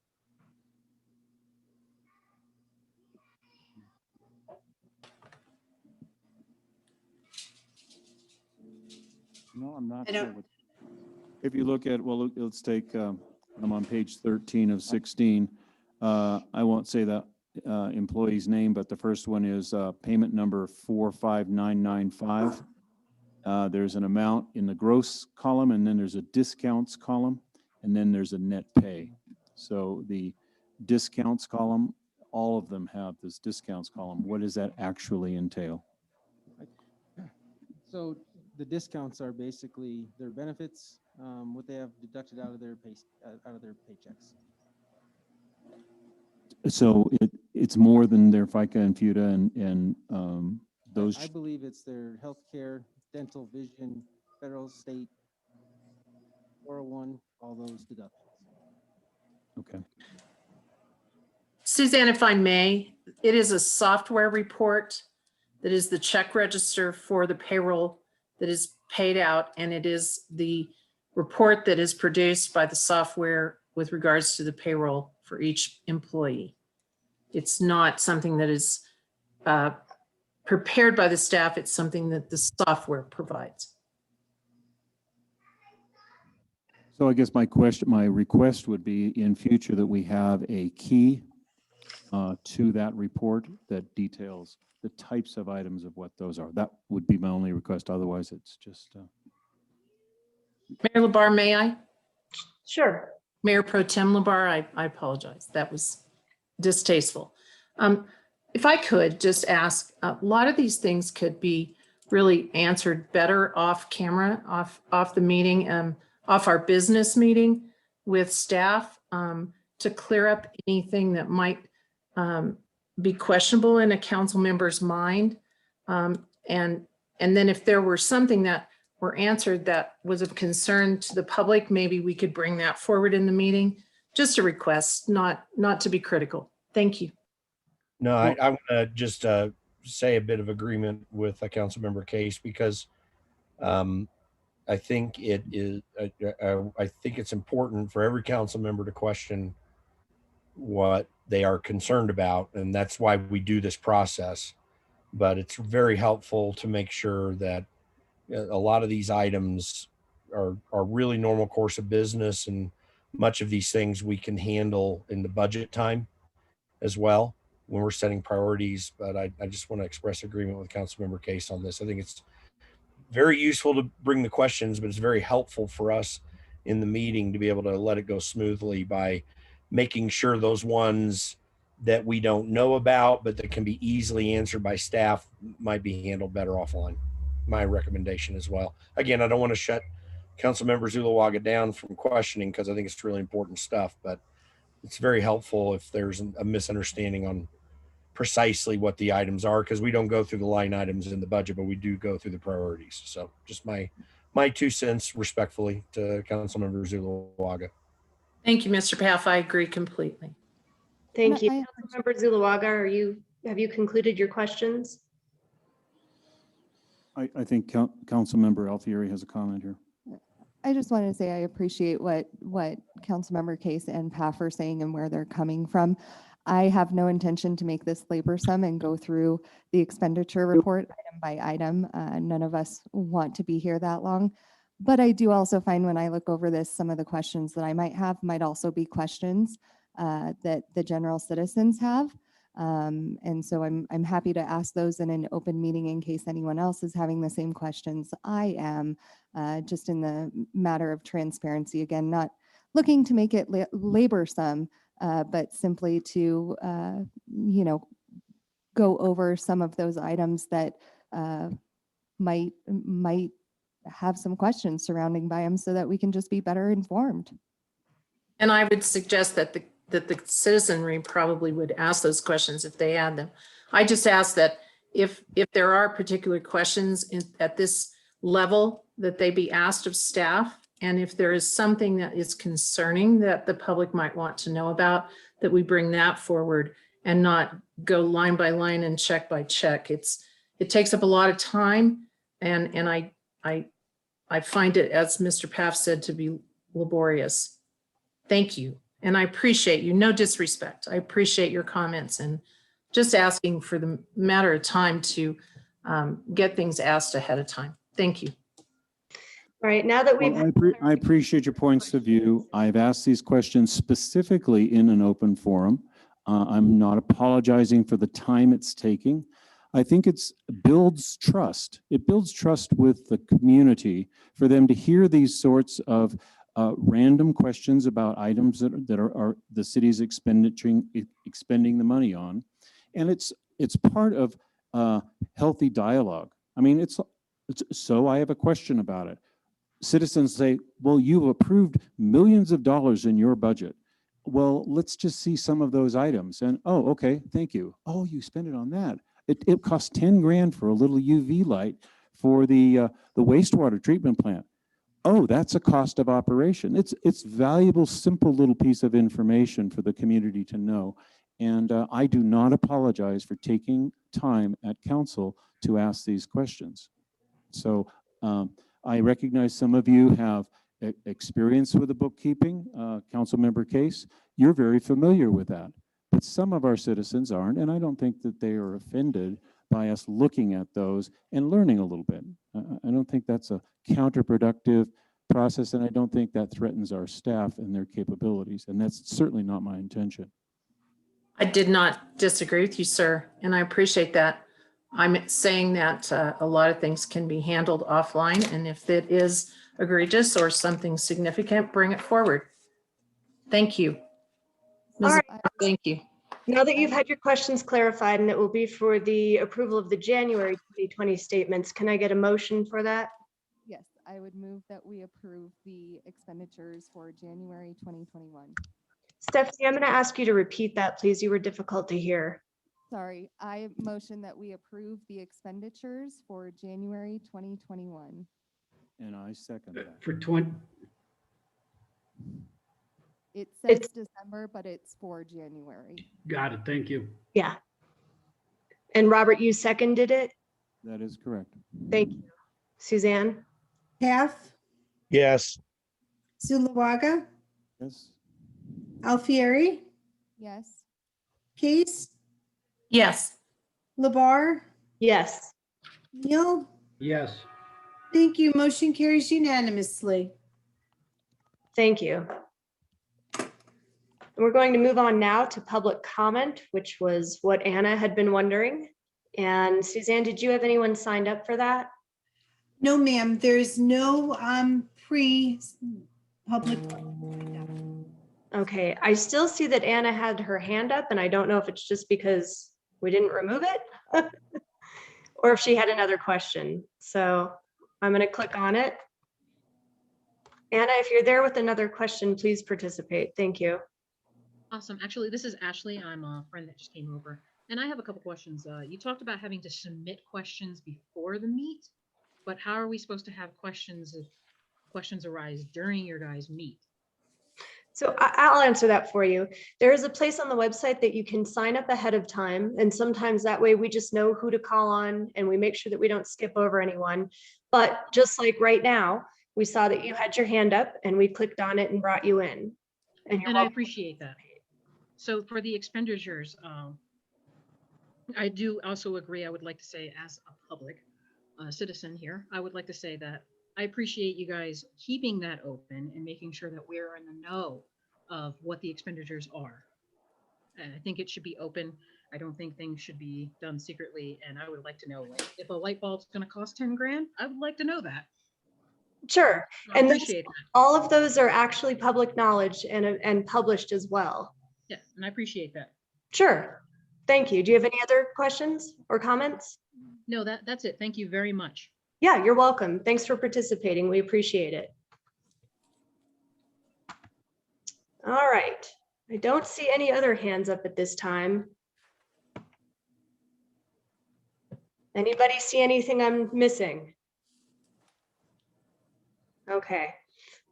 No, I'm not I sure. don't- If you look at, well, let's take, I'm on page 13 of 16. I won't say the employee's name, but the first one is payment number 45995. There's an amount in the gross column, and then there's a discounts column, and then there's a net pay. So the discounts column, all of them have this discounts column. What does that actually entail? So the discounts are basically their benefits, what they have deducted out of their paychecks. So it's more than their FICA and FUTA and those. I believe it's their healthcare, dental, vision, federal, state, 401, all those deductions. Okay. Suzanne, if I may, it is a software report that is the check register for the payroll that is paid out, and it is the report that is produced by the software with regards to the payroll for each employee. It's not something that is prepared by the staff. It's something that the software provides. So I guess my request would be in future that we have a key to that report that details the types of items of what those are. That would be my only request. Otherwise, it's just. Mayor LaBarre, may I? Sure. Mayor Pro Tem LaBarre, I apologize. That was distasteful. If I could just ask, a lot of these things could be really answered better off camera, off the meeting, off our business meeting with staff to clear up anything that might be questionable in a council member's mind. And then if there were something that were answered that was of concern to the public, maybe we could bring that forward in the meeting. Just a request, not to be critical. Thank you. No, I want to just say a bit of agreement with council member Case, because I think it is. I think it's important for every council member to question what they are concerned about, and that's why we do this process. But it's very helpful to make sure that a lot of these items are really normal course of business, and much of these things we can handle in the budget time as well when we're setting priorities. But I just want to express agreement with Councilmember Case on this. I think it's very useful to bring the questions, but it's very helpful for us in the meeting to be able to let it go smoothly by making sure those ones that we don't know about, but that can be easily answered by staff, might be handled better offline. My recommendation as well. Again, I don't want to shut Councilmember Zulawaga down from questioning, because I think it's really important stuff, but it's very helpful if there's a misunderstanding on precisely what the items are, because we don't go through the line items in the budget, but we do go through the priorities. So just my 2 cents respectfully to Councilmember Zulawaga. Thank you, Mr. Paff. I agree completely. Thank you. Councilmember Zulawaga, have you concluded your questions? I think Councilmember Alfieri has a comment here. I just wanted to say I appreciate what Councilmember Case and Paff are saying and where they're coming from. I have no intention to make this laborsome and go through the expenditure report item by item. None of us want to be here that long. But I do also find when I look over this, some of the questions that I might have might also be questions that the general citizens have. And so I'm happy to ask those in an open meeting in case anyone else is having the same questions I am, just in the matter of transparency. Again, not looking to make it laborsome, but simply to, go over some of those items that might have some questions surrounding by them so that we can just be better informed. And I would suggest that the citizenry probably would ask those questions if they had them. I just ask that if there are particular questions at this level, that they be asked of staff. And if there is something that is concerning that the public might want to know about, that we bring that forward and not go line by line and check by check. It takes up a lot of time, and I find it, as Mr. Paff said, to be laborious. Thank you. And I appreciate you, no disrespect. I appreciate your comments and just asking for the matter of time to get things asked ahead of time. Thank you. All right, now that we've. Well, I appreciate your points of view. I've asked these questions specifically in an open forum. I'm not apologizing for the time it's taking. I think it builds trust. It builds trust with the community for them to hear these sorts of random questions about items that are the city's expending the money on. And it's part of healthy dialogue. I mean, so I have a question about it. Citizens say, well, you've approved millions of dollars in your budget. Well, let's just see some of those items. And, oh, okay, thank you. Oh, you spent it on that. It cost 10 grand for a little UV light for the wastewater treatment plant. Oh, that's a cost of operation. It's valuable, simple little piece of information for the community to know. And I do not apologize for taking time at council to ask these questions. So I recognize some of you have experience with the bookkeeping, council member Case. You're very familiar with that, but some of our citizens aren't, and I don't think that they are offended by us looking at those and learning a little bit. I don't think that's a counterproductive process, and I don't think that threatens our staff and their capabilities, and that's certainly not my intention. I did not disagree with you, sir, and I appreciate that. I'm saying that a lot of things can be handled offline, and if it is egregious or something significant, bring it forward. Thank you. All right. Thank you. Now that you've had your questions clarified, and it will be for the approval of the January 2020 statements, can I get a motion for that? Yes, I would move that we approve the expenditures for January 2021. Stephanie, I'm going to ask you to repeat that, please. You were difficult to hear. Sorry, I motion that we approve the expenditures for January 2021. And I second that. For 20, It says December, but it's for January. got it, thank you. Yeah. And Robert, you seconded it? That is correct. Thank you. Suzanne? Taft, Yes. Zulawaga, Yes. Alfieri, Yes. Case, Yes. Labar, Yes. Neal. Yes. Thank you. Motion carries unanimously. Thank you. We're going to move on now to public comment, which was what Anna had been wondering. And Suzanne, did you have anyone signed up for that? No, ma'am, there's no pre-public. Okay, I still see that Anna had her hand up, and I don't know if it's just because we didn't remove it or if she had another question. So I'm going to click on it. Anna, if you're there with another question, please participate. Thank you. Awesome. Actually, this is Ashley. I'm a friend that just came over, and I have a couple questions. You talked about having to submit questions before the meet, but how are we supposed to have questions if questions arise during your guys' meet? So I'll answer that for you. There is a place on the website that you can sign up ahead of time. And sometimes that way we just know who to call on and we make sure that we don't skip over anyone. But just like right now, we saw that you had your hand up and we clicked on it and brought you in. And I appreciate that. So for the expenditures, I do also agree. I would like to say, as a public citizen here, I would like to say that I appreciate you guys keeping that open and making sure that we're in the know of what the expenditures are. And I think it should be open. I don't think things should be done secretly. And I would like to know, like, if a light bulb's going to cost 10 grand, I would like to know that. Sure. So I And appreciate that. all of those are actually public knowledge and published as well. Yeah, and I appreciate that. Sure. Thank you. Do you have any other questions or comments? No, that's it. Thank you very much. Yeah, you're welcome. Thanks for participating. We appreciate it. All right. I don't see any other hands up at this time. Anybody see anything I'm missing? Okay.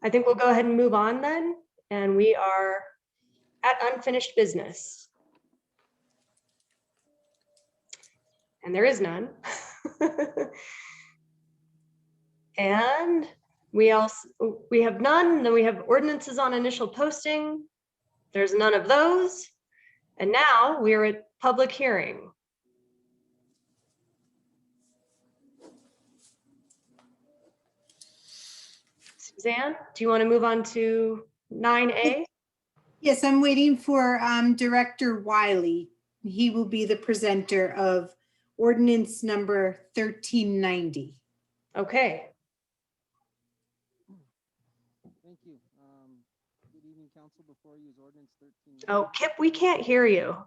I think we'll go ahead and move on then. And we are at unfinished business. And there is none. And we have none, then we have ordinances on initial posting. There's none of those. And now we are at public hearing. Suzanne, do you want to move on to 9A? Yes, I'm waiting for Director Wiley. He will be the presenter of ordinance number 1390. Okay. Thank you. Good evening, council. Before you is ordinance 13. Oh, Kip, we can't hear you.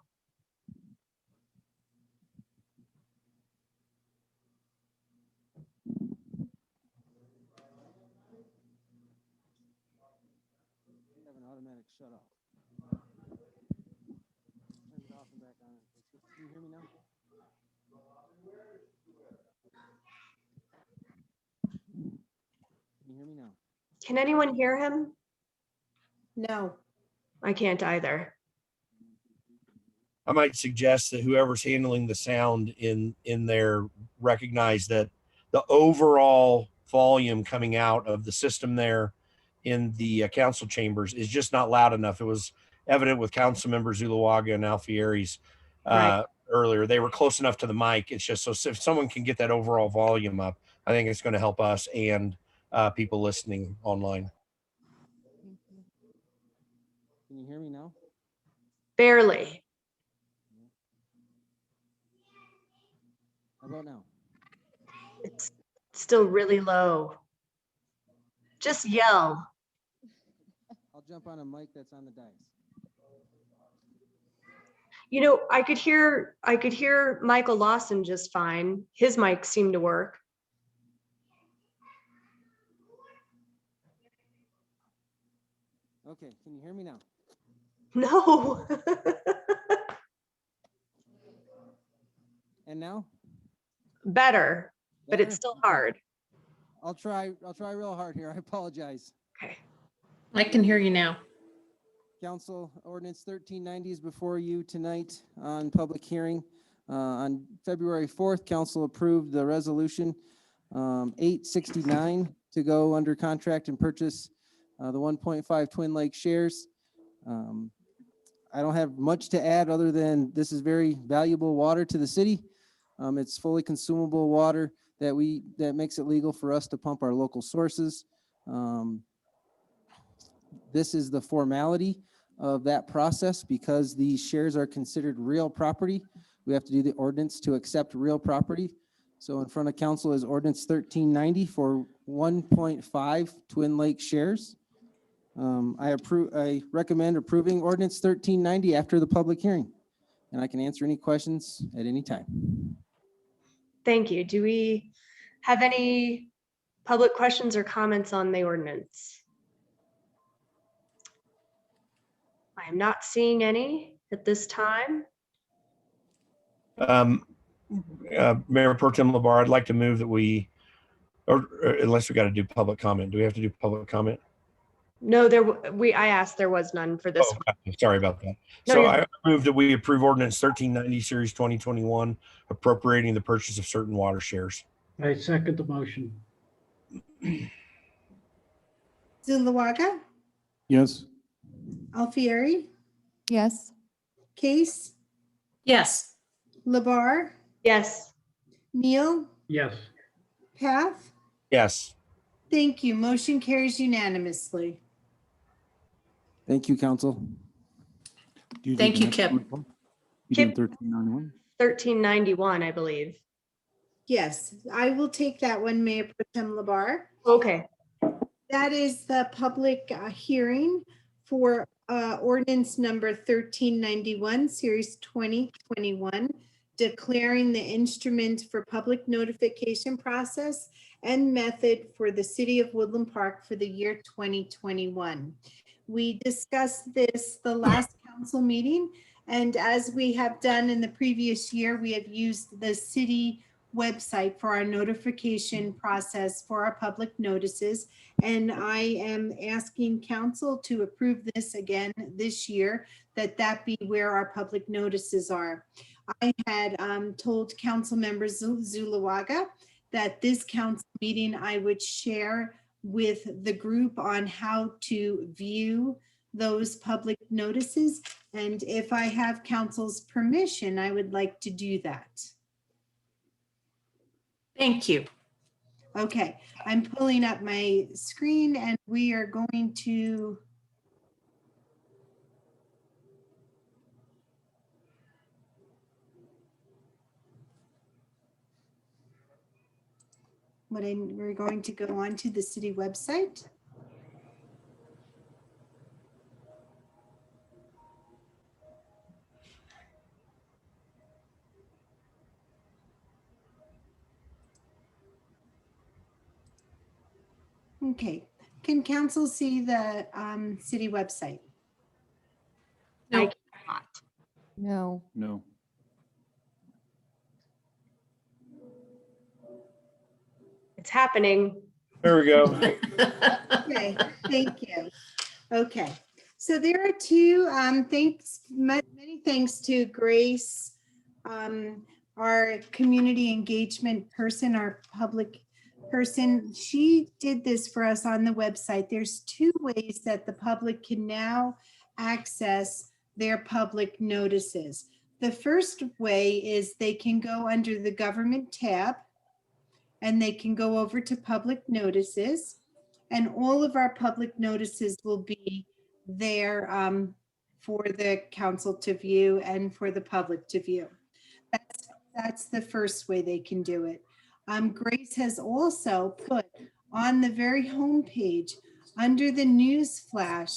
Have an automatic shut off. Turn it off and back on. Can you hear me now? Can you hear me now? Can anyone hear him? No. I can't either. I might suggest that whoever's handling the sound in there recognize that the overall volume coming out of the system there in the council chambers is just not loud enough. It was evident with council members Zulawaga and Alfieri's Right. earlier. They were close enough to the mic. It's just so if someone can get that overall volume up, I think it's going to help us and people listening online. Can you hear me now? Barely. How about now? It's still really low. Just yell. I'll jump on a mic that's on the dais. You know, I could hear Michael Lawson just fine. His mic seemed to work. Okay, can you hear me now? No. And now? Better, but it's Better? still hard. I'll try real hard here. I apologize. Okay. I can hear you now. Council, ordinance 1390 is before you tonight on public hearing. On February 4th, council approved the resolution 869 to go under contract and purchase the 1.5 Twin Lake shares. I don't have much to add other than this is very valuable water to the city. It's fully consumable water that makes it legal for us to pump our local sources. This is the formality of that process because these shares are considered real property. We have to do the ordinance to accept real property. So in front of council is ordinance 1390 for 1.5 Twin Lake shares. I recommend approving ordinance 1390 after the public hearing, and I can answer any questions at any time. Thank you. Do we have any public questions or comments on the ordinance? I am not seeing any at this time. Mayor Pro Tem LeBar, I'd like to move that we, or unless we got to do public comment. Do we have to do public comment? No, I asked, there was none for this Oh, one. okay. Sorry about that. No, So you're I move that we approve ordinance 1390 series 2021, appropriating the purchase of certain water shares. I second the motion. Zulawaga, Yes. Alfieri, Yes. Case, Yes. Labar, Yes. Neil, Yes. Path. Yes. Thank you. Motion carries unanimously. Thank you, council. Do do Thank the you, next Kip. one? You Kip. doing 1391? 1391, I believe. Yes, I will take that one, Mayor Pro Tem Labar. Okay. That is the public hearing for ordinance number 1391, series 2021, declaring the instrument for public notification process and method for the city of Woodland Park for the year 2021. We discussed this the last council meeting, and as we have done in the previous year, we have used the city website for our notification process for our public notices. And I am asking council to approve this again this year, that be where our public notices are. I had told council members Zulawaga that this council meeting I would share with the group on how to view those public notices. And if I have council's permission, I would like to do that. Thank you. Okay, I'm pulling up my screen and we are going to we're going to go on to the city website. Okay, can council see the city website? No. No. No. It's happening. There we go. Okay, thank you. Okay, so there are two many thanks to Grace, our community engagement person, our public person. She did this for us on the website. There's two ways that the public can now access their public notices. The first way is they can go under the government tab and they can go over to public notices, and all of our public notices will be there for the council to view and for the public to view. That's the first way they can do it. Grace has also put on the very home page under the news flash.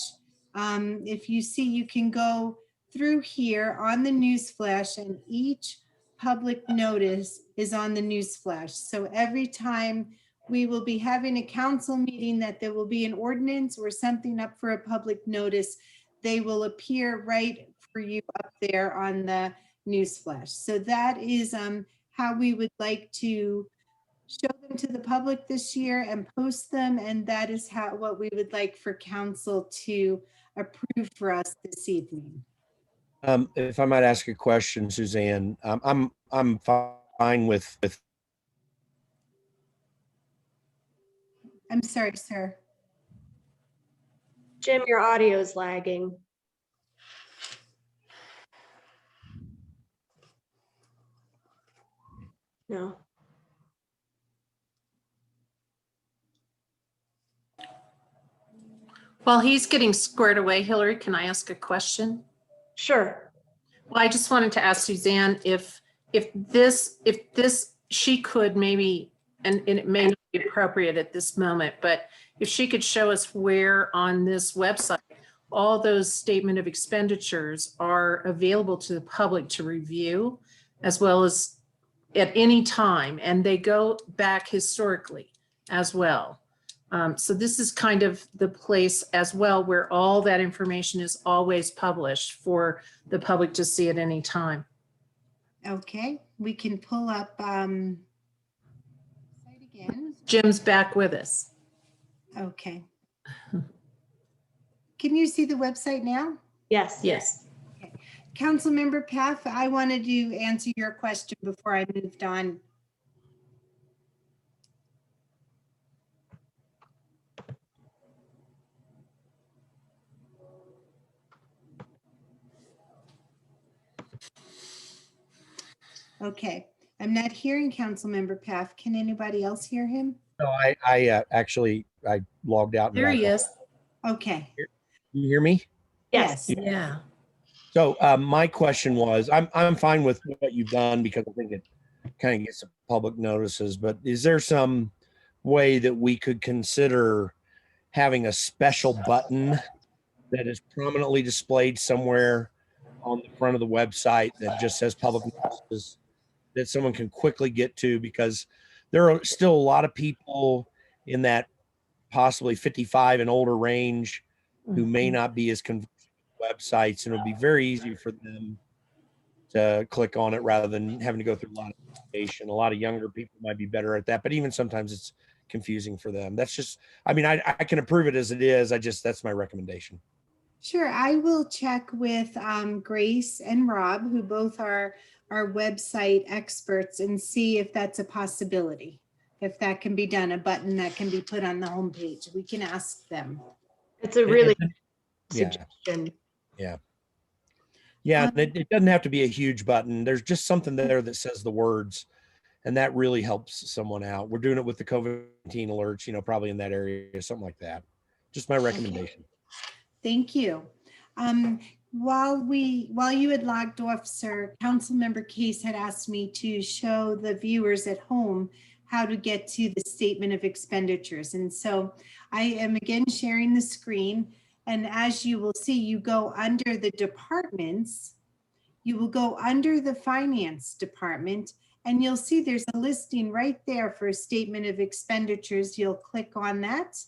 If you see, you can go through here on the news flash and each public notice is on the news flash. So every time we will be having a council meeting that there will be an ordinance or something up for a public notice, they will appear right for you up there on the news flash. So that is how we would like to show them to the public this year and post them. And that is what we would like for council to approve for us this evening. If I might ask a question, Suzanne, I'm fine with. I'm sorry, sir. Jim, your audio is lagging. No. While he's getting squared away, Hillary, can I ask a question? Sure. Well, I just wanted to ask Suzanne if she could maybe, and it may not be appropriate at this moment, but if she could show us where on this website all those statement of expenditures are available to the public to review, as well as at any time, and they go back historically as well. So this is kind of the place as well where all that information is always published for the public to see at any time. Okay, we can pull up site again. Jim's back with us. Okay. Can you see the website now? Yes. Yes. Okay. Councilmember Paff, I wanted to answer your question before I moved on. Okay, I'm not hearing Councilmember Paff. Can anybody else hear him? No, I actually logged out. There he is. Okay. You hear me? Yes. Yeah. So my question was, I'm fine with what you've done because I think it kind of gets some public notices, but is there some way that we could consider having a special button that is prominently displayed somewhere on the front of the website that just says public notices that someone can quickly get to? Because there are still a lot of people in that possibly 55 and older range who may not be as conversant with websites, and it would be very easy for them to click on it rather than having to go through a lot of information. A lot of younger people might be better at that, but even sometimes it's confusing for them. That's just, I mean, I can approve it as it is. That's my recommendation. Sure, I will check with Grace and Rob, who both are our website experts, and see if that's a possibility. If that can be done, a button that can be put on the homepage. We can ask them. It's a really Yeah. suggestion. Yeah. Yeah, and it doesn't have to be a huge button. There's just something there that says the words, and that really helps someone out. We're doing it with the COVID-19 alerts, you know, probably in that area, something like that. Just my recommendation. Thank you. While you had logged off, sir, Councilmember Case had asked me to show the viewers at home how to get to the statement of expenditures. And so I am again sharing the screen. And as you will see, you go under the departments, you will go under the finance department, and you'll see there's a listing right there for a statement of expenditures. You'll click on that.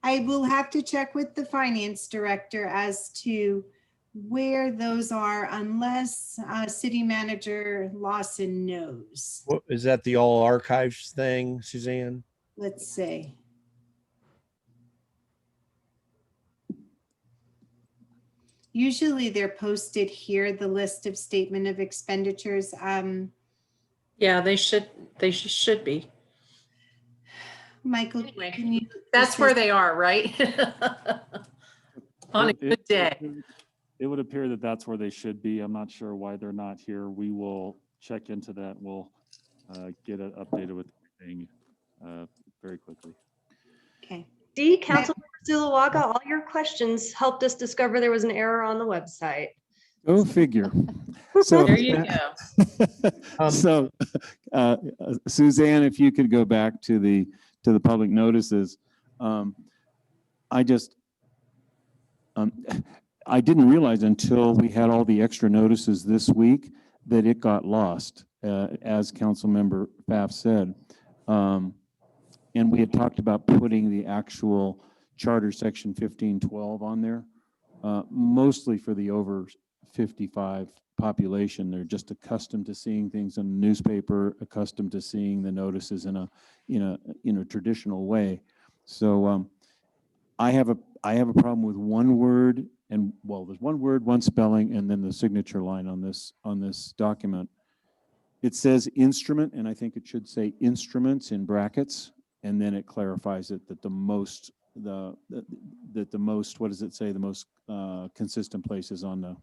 I will have to check with the finance director as to where those are, unless city manager Lawson knows. What, is that the all archives thing, Suzanne? Let's see. Usually they're posted here, the list of statement of expenditures. Yeah, they should be. Michael, Anyway, can you? That's where they are, right? On a good day. It would appear that that's where they should be. I'm not sure why they're not here. We will check into that. We'll get it updated with everything very quickly. Okay. See, Councilmember Zulawaga, all your questions helped us discover there was an error on the website. Go figure. So There you go. So Suzanne, if you could go back to the public notices. I didn't realize until we had all the extra notices this week that it got lost, as Councilmember Pfaff said. And we had talked about putting the actual charter section 1512 on there, mostly for the over 55 population. They're just accustomed to seeing things in the newspaper, accustomed to seeing the notices in a traditional way. So I have a problem with one word, and well, there's one word, one spelling, and then the signature line on this document. It says instrument, and I think it should say instruments in brackets, and then it clarifies it that the most, what does it say? The most consistent places on the,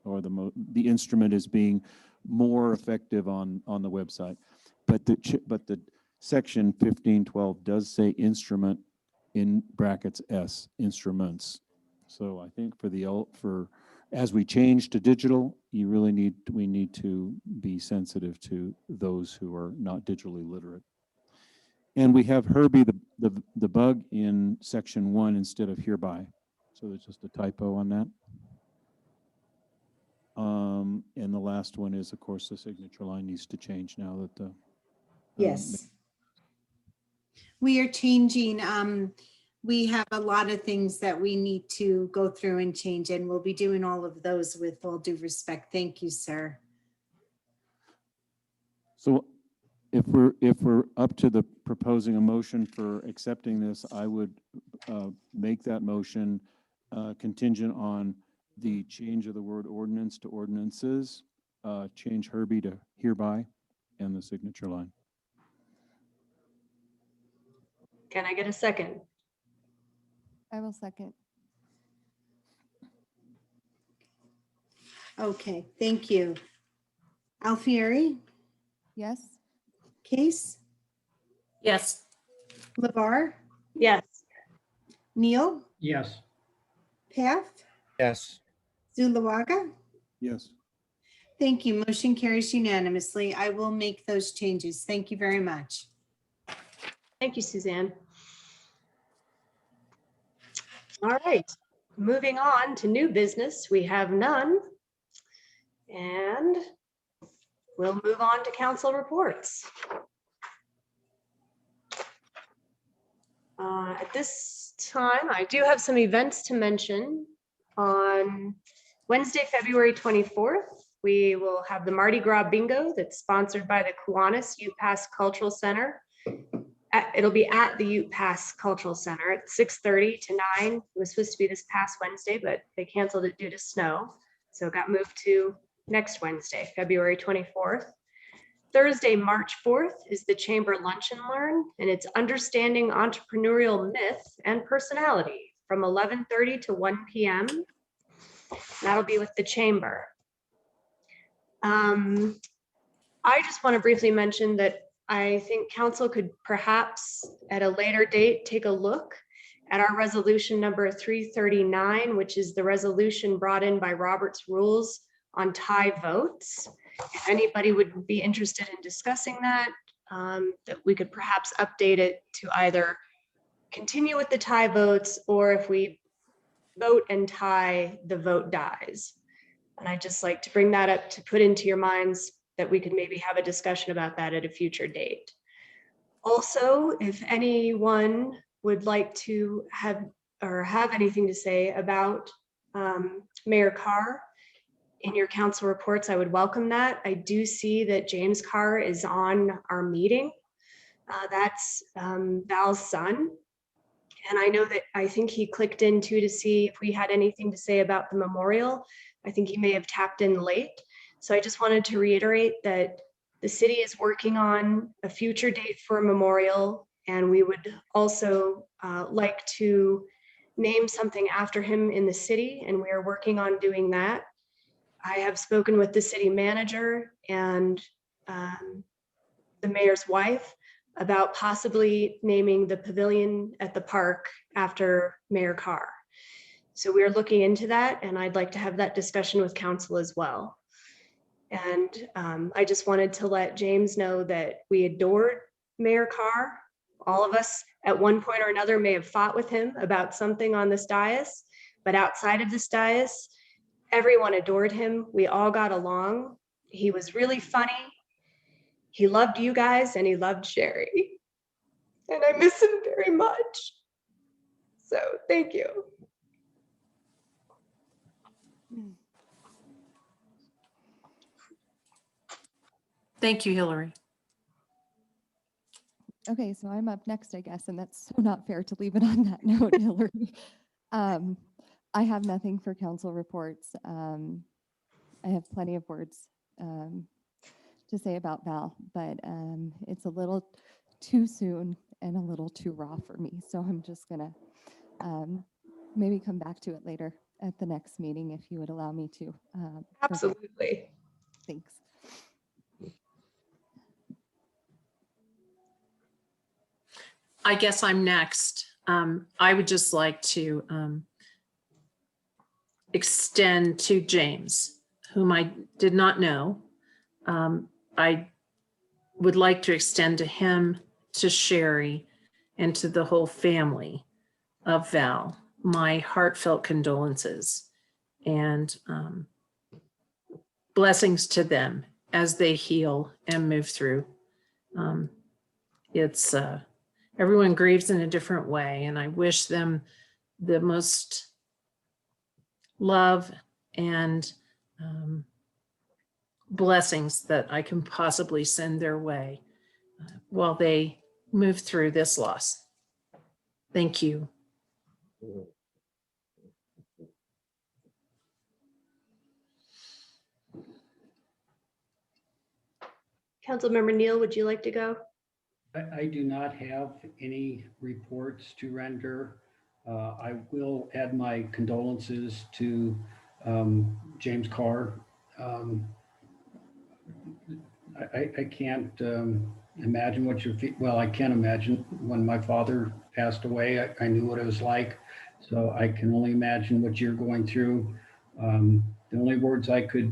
or the instrument is being more effective on the website. But the section 1512 does say instrument in brackets S, instruments. So I think for as we change to digital, we need to be sensitive to those who are not digitally literate. And we have Herbie the bug in section 1 instead of hereby. So there's just a typo on that. And the last one is, of course, the signature line needs to change now that the Yes. We are changing. We have a lot of things that we need to go through and change, and we'll be doing all of those with all due respect. Thank you, sir. So if we're up to the proposing a motion for accepting this, I would make that motion contingent on the change of the word ordinance to ordinances, change Herbie to hereby, and the signature line. Can I get a second? I will second. Okay, thank you. Alfieri, Yes. Case, Yes. LeVar, Yes. Neil, Yes. Path, Yes. Zulawaga. Yes. Thank you. Motion carries unanimously. I will make those changes. Thank you very much. Thank you, Suzanne. All right, moving on to new business. We have none. And we'll move on to council reports. At this time, I do have some events to mention. On Wednesday, February 24th, we will have the Mardi Gras Bingo that's sponsored by the Kiwanis Ute Pass Cultural Center. It'll be at the Ute Pass Cultural Center at 6:30 to 9. It was supposed to be this past Wednesday, but they canceled it due to snow. So it got moved to next Wednesday, February 24th. Thursday, March 4th is the Chamber Lunch and Learn, and it's Understanding Entrepreneurial Myth and Personality from 11:30 to 1 p.m. That'll be with the Chamber. I just want to briefly mention that I think council could perhaps at a later date take a look at our resolution number 339, which is the resolution brought in by Robert's Rules on tie votes. If anybody would be interested in discussing that we could perhaps update it to either continue with the tie votes, or if we vote and tie, the vote dies. And I'd just like to bring that up to put into your minds that we could maybe have a discussion about that at a future date. Also, if anyone would like to have anything to say about Mayor Carr in your council reports, I would welcome that. I do see that James Carr is on our meeting. That's Val's son. And I think he clicked in too to see if we had anything to say about the memorial. I think he may have tapped in late. So I just wanted to reiterate that the city is working on a future date for a memorial, and we would also like to name something after him in the city, and we are working on doing that. I have spoken with the city manager and the mayor's wife about possibly naming the pavilion at the park after Mayor Carr. So we are looking into that, and I'd like to have that discussion with council as well. And I just wanted to let James know that we adored Mayor Carr. All of us at one point or another may have fought with him about something on this dais, but outside of this dais, everyone adored him. We all got along. He was really funny. He loved you guys and he loved Sherry. And I miss him very much. So thank you. Thank you, Hillary. Okay, so I'm up next, I guess, and that's so not fair to leave it on that note, Hillary. I have nothing for council reports. I have plenty of words to say about Val, but it's a little too soon and a little too raw for me. So I'm just gonna maybe come back to it later at the next meeting if you would allow me to. Absolutely. Thanks. I guess I'm next. I would just like to extend to James, whom I did not know. I would like to extend to him, to Sherry, and to the whole family of Val my heartfelt condolences and blessings to them as they heal and move through. It's everyone grieves in a different way, and I wish them the most love and blessings that I can possibly send their way while they move through this loss. Thank you. Councilmember Neal, would you like to go? I do not have any reports to render. I will add my condolences to James Carr. I can't imagine what you're, well, I can imagine when my father passed away, I knew what it was like. So I can only imagine what you're going through. The only words I could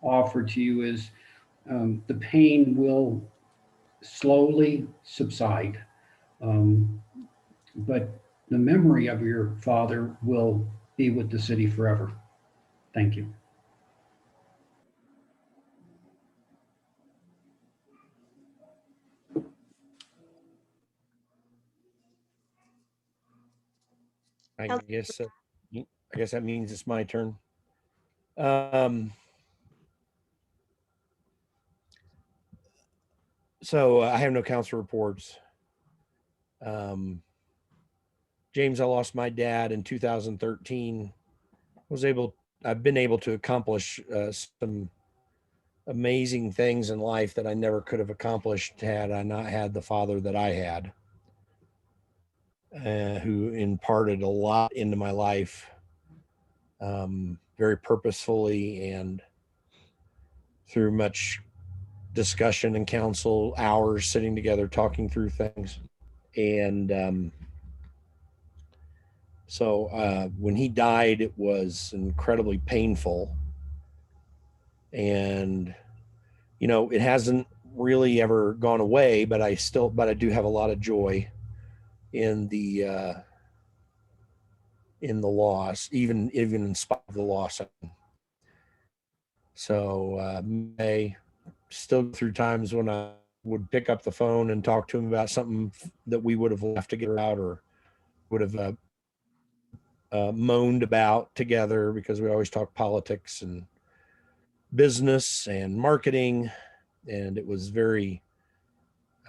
offer to you is the pain will slowly subside. But the memory of your father will be with the city forever. Thank you. I Council- guess that means it's my turn. So I have no council reports. James, I lost my dad in 2013. I've been able to accomplish some amazing things in life that I never could have accomplished had I not had the father that I had, who imparted a lot into my life, very purposefully and through much discussion and counsel, hours sitting together, talking through things. And so when he died, it was incredibly painful. And, you know, it hasn't really ever gone away, but I do have a lot of joy in the loss, even in spite of the loss. So I still go through times when I would pick up the phone and talk to him about something that we would have left together out or would have moaned about together, because we always talk politics and business and marketing. And it was very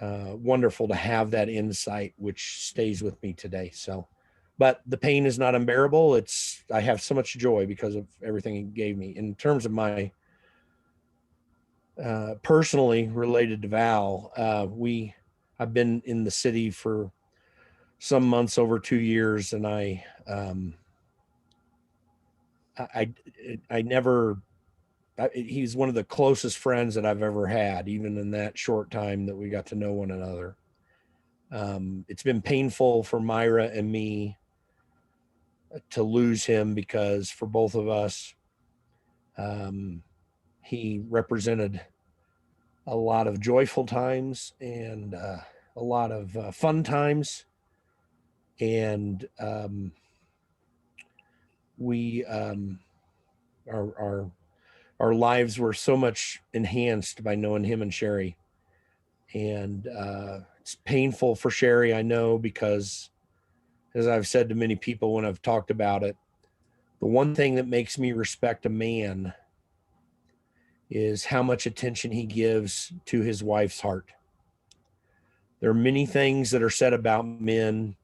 wonderful to have that insight, which stays with me today. So, but the pain is not unbearable. I have so much joy because of everything he gave me. In terms of my personally related to Val, I've been in the city for some months, over 2 years, and I he's one of the closest friends that I've ever had, even in that short time that we got to know one another. It's been painful for Myra and me to lose him, because for both of us, he represented a lot of joyful times and a lot of fun times. And our lives were so much enhanced by knowing him and Sherry. And it's painful for Sherry, I know, because as I've said to many people when I've talked about it, the one thing that makes me respect a man is how much attention he gives to his wife's heart. There are many things that are said about men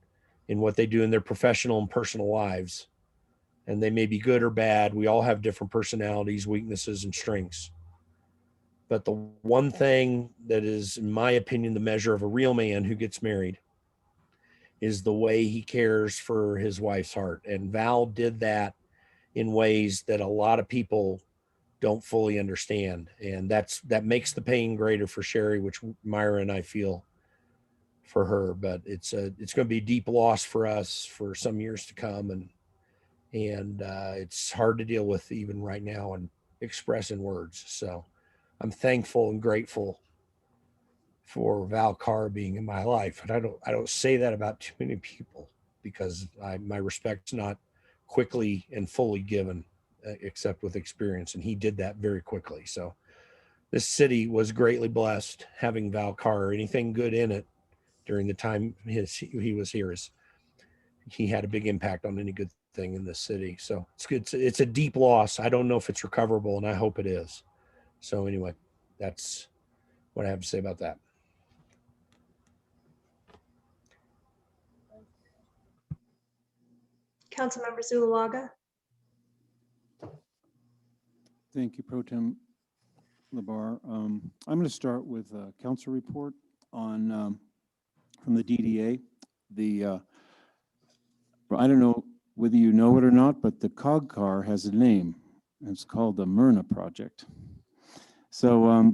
in what they do in their professional and personal lives, and they may be good or bad. We all have different personalities, weaknesses, and strengths. But the one thing that is, in my opinion, the measure of a real man who gets married is the way he cares for his wife's heart. And Val did that in ways that a lot of people don't fully understand. And that makes the pain greater for Sherry, which Myra and I feel for her. But it's going to be a deep loss for us for some years to come. And it's hard to deal with even right now and express in words. So I'm thankful and grateful for Val Carr being in my life. And I don't say that about too many people, because my respect's not quickly and fully given, except with experience. And he did that very quickly. So this city was greatly blessed having Val Carr. Anything good in it during the time he was here, he had a big impact on any good thing in this city. So it's good. It's a deep loss. I don't know if it's recoverable, and I hope it is. So anyway, that's what I have to say about that. Councilmember Zuluaga. Thank you, Pro Tem Labar. I'm going to start with a council report on from the DDA. I don't know whether you know it or not, but the COG car has a name. It's called the Myrna Project. So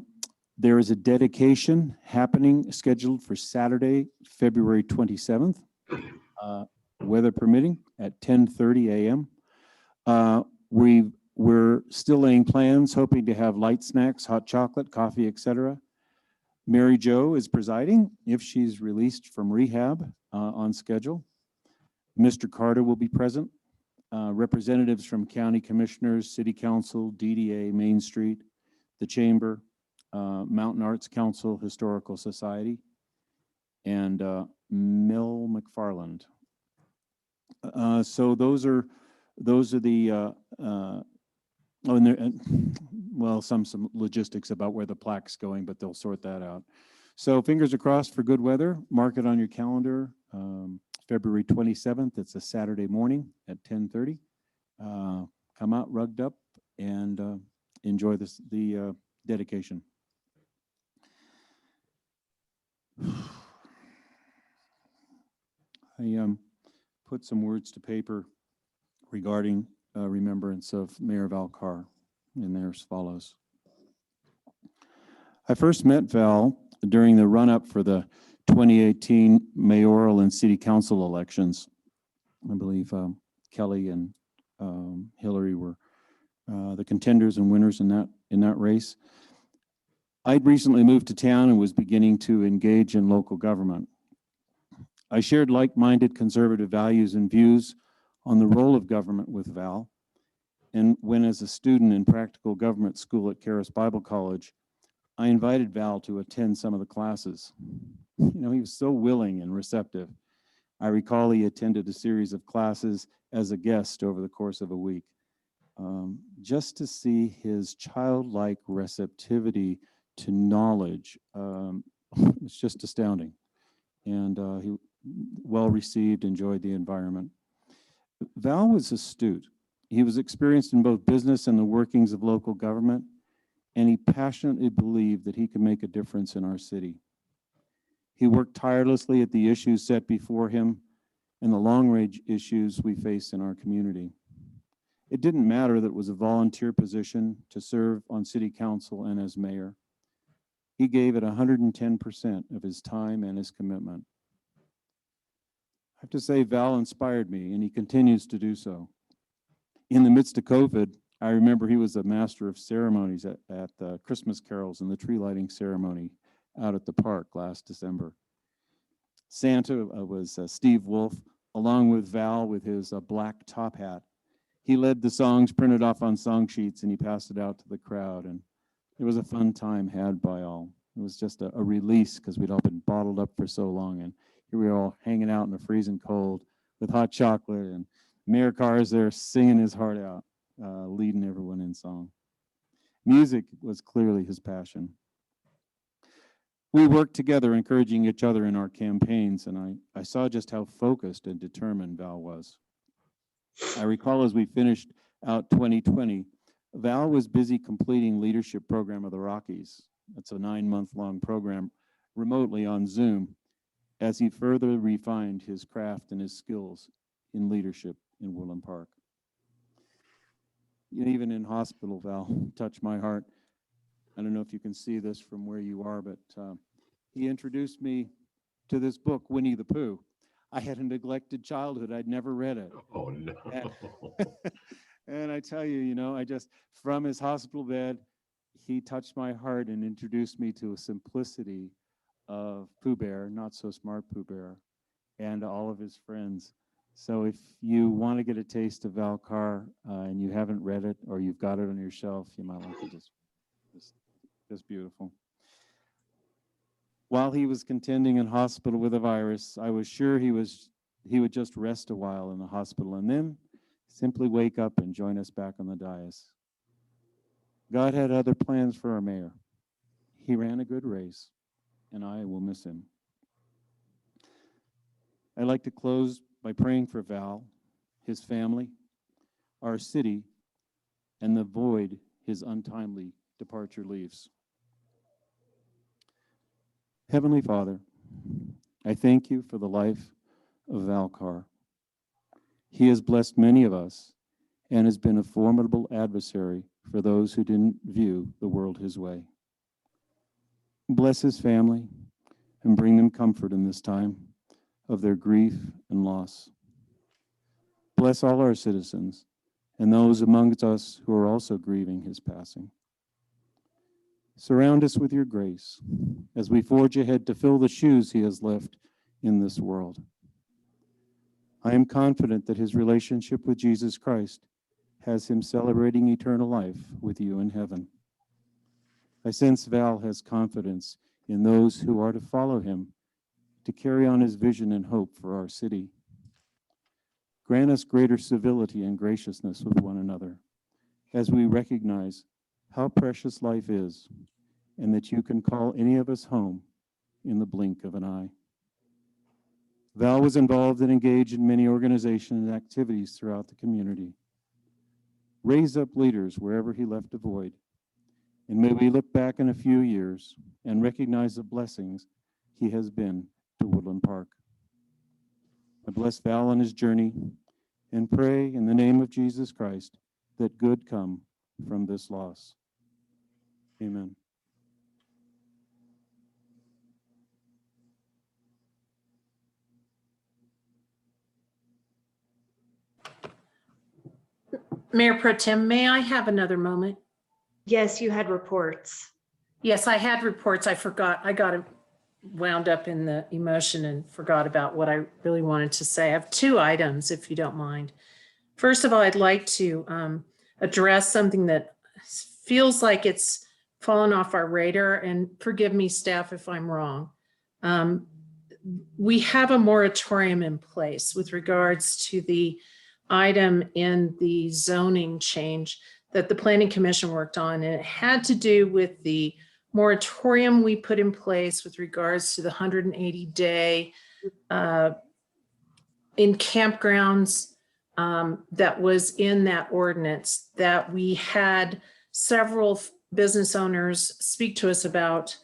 there is a dedication happening, scheduled for Saturday, February 27th, weather permitting, at 10:30 a.m. We're still laying plans, hoping to have light snacks, hot chocolate, coffee, etc. Mary Jo is presiding if she's released from rehab on schedule. Mr. Carter will be present. Representatives from county commissioners, city council, DDA, Main Street, the chamber, Mountain Arts Council, Historical Society, and Mel McFarland. So those are the, oh, and there, well, some logistics about where the plaque's going, but they'll sort that out. So fingers are crossed for good weather. Mark it on your calendar. February 27th, it's a Saturday morning at 10:30. Come out rugged up and enjoy the dedication. I put some words to paper regarding remembrance of Mayor Val Carr, and they're as follows. I first met Val during the run-up for the 2018 mayoral and city council elections. I believe Kelly and Hillary were the contenders and winners in that race. I'd recently moved to town and was beginning to engage in local government. I shared like-minded conservative values and views on the role of government with Val. And when as a student in practical government school at Charis Bible College, I invited Val to attend some of the classes. You know, he was so willing and receptive. I recall he attended a series of classes as a guest over the course of a week. Just to see his childlike receptivity to knowledge, it's just astounding. And he well received, enjoyed the environment. Val was astute. He was experienced in both business and the workings of local government, and he passionately believed that he could make a difference in our city. He worked tirelessly at the issues set before him and the long-range issues we face in our community. It didn't matter that it was a volunteer position to serve on city council and as mayor. He gave it 110% of his time and his commitment. I have to say, Val inspired me, and he continues to do so. In the midst of COVID, I remember he was a master of ceremonies at the Christmas carols and the tree lighting ceremony out at the park last December. Santa was Steve Wolf, along with Val with his black top hat. He led the songs printed off on song sheets, and he passed it out to the crowd. And it was a fun time had by all. It was just a release because we'd all been bottled up for so long. And here we were all hanging out in the freezing cold with hot chocolate, and Mayor Carr's there singing his heart out, leading everyone in song. Music was clearly his passion. We worked together, encouraging each other in our campaigns, and I saw just how focused and determined Val was. I recall as we finished out 2020, Val was busy completing Leadership Program of the Rockies. That's a 9-month-long program remotely on Zoom, as he further refined his craft and his skills in leadership in Woodland Park. Even in hospital, Val touched my heart. I don't know if you can see this from where you are, but he introduced me to this book, Winnie the Pooh. I had a neglected childhood. I'd never read it. Oh, no. And I tell you, I just, from his hospital bed, he touched my heart and introduced me to a simplicity of Pooh Bear, not so smart Pooh Bear, and all of his friends. So if you want to get a taste of Val Carr and you haven't read it, or you've got it on your shelf, you might want to just beautiful. While he was contending in hospital with a virus, I was sure he would just rest a while in the hospital and then simply wake up and join us back on the dais. God had other plans for our mayor. He ran a good race, and I will miss him. I'd like to close by praying for Val, his family, our city, and the void his untimely departure leaves. Heavenly Father, I thank you for the life of Val Carr. He has blessed many of us and has been a formidable adversary for those who didn't view the world his way. Bless his family and bring them comfort in this time of their grief and loss. Bless all our citizens and those amongst us who are also grieving his passing. Surround us with your grace as we forge ahead to fill the shoes he has left in this world. I am confident that his relationship with Jesus Christ has him celebrating eternal life with you in heaven. I sense Val has confidence in those who are to follow him to carry on his vision and hope for our city. Grant us greater civility and graciousness with one another as we recognize how precious life is and that you can call any of us home in the blink of an eye. Val was involved and engaged in many organizations and activities throughout the community. Raise up leaders wherever he left a void. And may we look back in a few years and recognize the blessings he has been to Woodland Park. I bless Val on his journey and pray in the name of Jesus Christ that good come from this loss. Amen. Mayor Pro Tem, may I have another moment? Yes, you had reports. Yes, I had reports. I forgot. I got wound up in the emotion and forgot about what I really wanted to say. I have two items, if you don't mind. First of all, I'd like to address something that feels like it's fallen off our radar, and forgive me, staff, if I'm wrong. We have a moratorium in place with regards to the item in the zoning change that the Planning Commission worked on, and it had to do with the moratorium we put in place with regards to the 180-day in campgrounds that was in that ordinance that we had several business owners speak to us about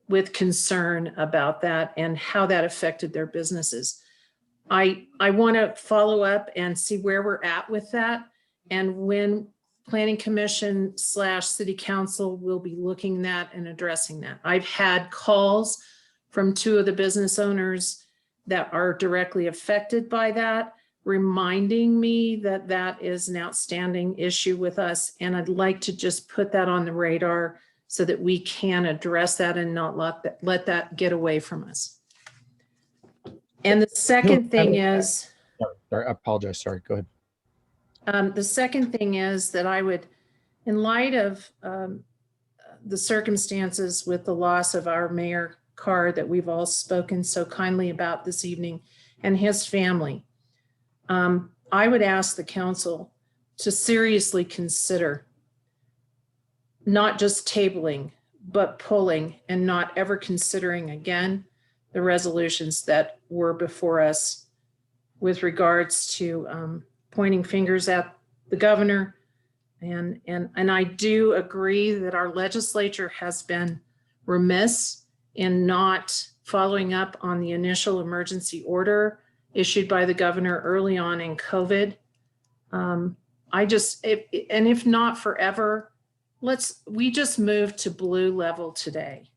with concern about that and how that affected their businesses. I want to follow up and see where we're at with that, and when Planning Commission / City Council will be looking at and addressing that. I've had calls from two of the business owners that are directly affected by that, reminding me that that is an outstanding issue with us. And I'd like to just put that on the radar so that we can address that and not let that get away from us. And the second thing is, Sorry, I apologize. Sorry, go ahead. the second thing is that I would, in light of the circumstances with the loss of our Mayor Carr that we've all spoken so kindly about this evening and his family, I would ask the council to seriously consider not just tabling, but pulling and not ever considering again the resolutions that were before us with regards to pointing fingers at the governor. And I do agree that our legislature has been remiss in not following up on the initial emergency order issued by the governor early on in COVID. And if not forever, we just move to blue level today.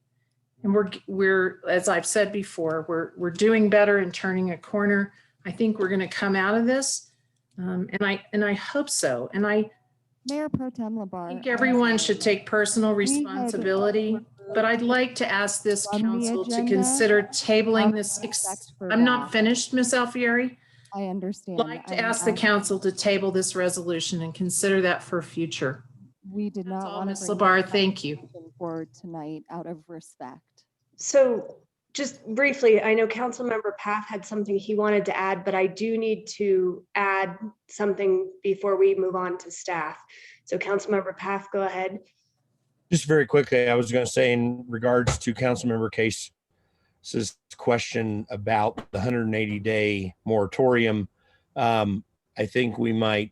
And we're, as I've said before, we're doing better and turning a corner. I think we're going to come out of this. And I hope so. And Mayor Pro Tem LaBarre, I think everyone should take personal responsibility, but I'd like to ask this council to consider tabling this. I'm not finished, Ms. Alfieri. I understand. I'd like to ask the council to table this resolution and consider that for future. We did not want Ms. to LaBarre, thank you. Forward tonight out of respect. So just briefly, I know Councilmember Path had something he wanted to add, but I do need to add something before we move on to staff. So Councilmember Path, go ahead. Just very quickly, I was going to say in regards to Councilmember Case's question about the 180-day moratorium, I think we might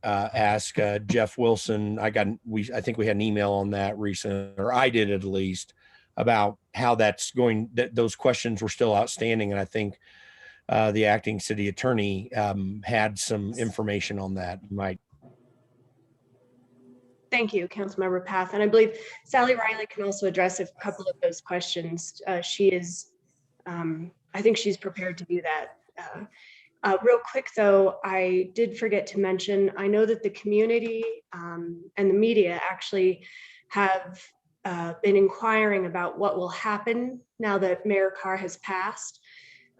ask Jeff Wilson. I think we had an email on that recent, or I did at least, about how that's going, that those questions were still outstanding. And I think the acting city attorney had some information on that. Thank you, Councilmember Path. And I believe Sally Riley can also address a couple of those questions. She is, I think she's prepared to do that. Real quick though, I did forget to mention, I know that the community and the media actually have been inquiring about what will happen now that Mayor Carr has passed.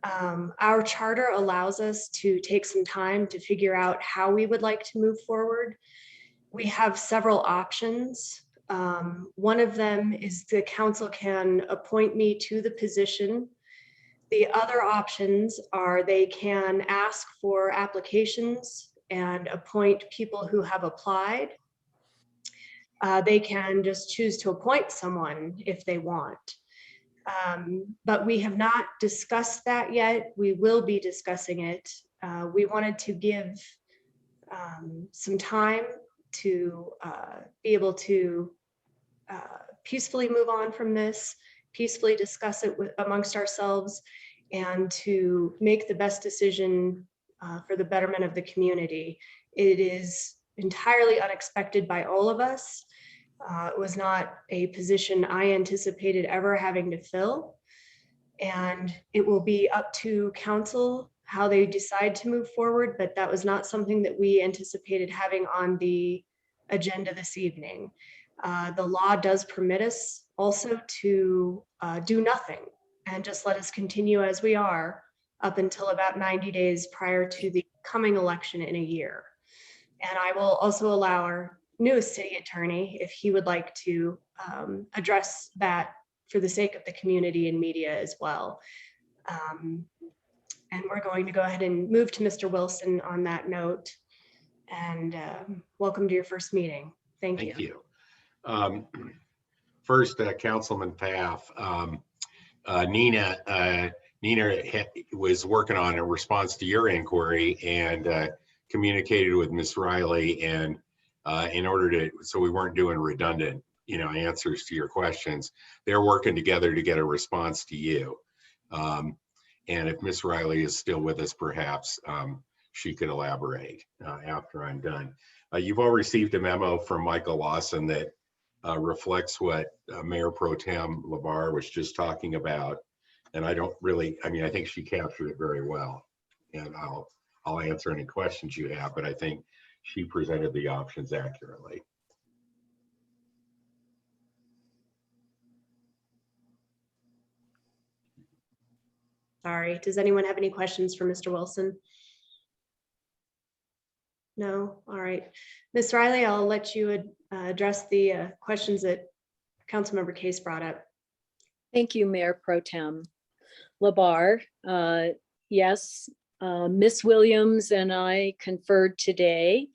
Our charter allows us to take some time to figure out how we would like to move forward. We have several options. One of them is the council can appoint me to the position The other options are they can ask for applications and appoint people who have applied. They can just choose to appoint someone if they want. But we have not discussed that yet. We will be discussing it. We wanted to give some time to be able to peacefully move on from this, peacefully discuss it amongst ourselves, and to make the best decision for the betterment of the community. It is entirely unexpected by all of us. It was not a position I anticipated ever having to fill. And it will be up to council how they decide to move forward, but that was not something that we anticipated having on the agenda this evening. The law does permit us also to do nothing and just let us continue as we are up until about 90 days prior to the coming election in a year. And I will also allow our newest city attorney, if he would like to address that for the sake of the community and media as well. And we're going to go ahead and move to Mr. Wilson on that note. And welcome to your first meeting. Thank you. Thank you. First, Councilman Paff, Nina was working on a response to your inquiry and communicated with Ms. Riley, and in order to, so we weren't doing redundant, answers to your questions. They're working together to get a response to you. And if Ms. Riley is still with us, perhaps she could elaborate after I'm done. You've all received a memo from Michael Lawson that reflects what Mayor Pro Tem LaBarre was just talking about. And I don't really, I think she captured it very well. And I'll answer any questions you have, but I think she presented the options accurately. Sorry, does anyone have any questions for Mr. Wilson? No, all right. Ms. Riley, I'll let you address the questions that Councilmember Case brought up. Thank you, Mayor Pro Tem LaBarre. Yes, Ms. Williams and I conferred today.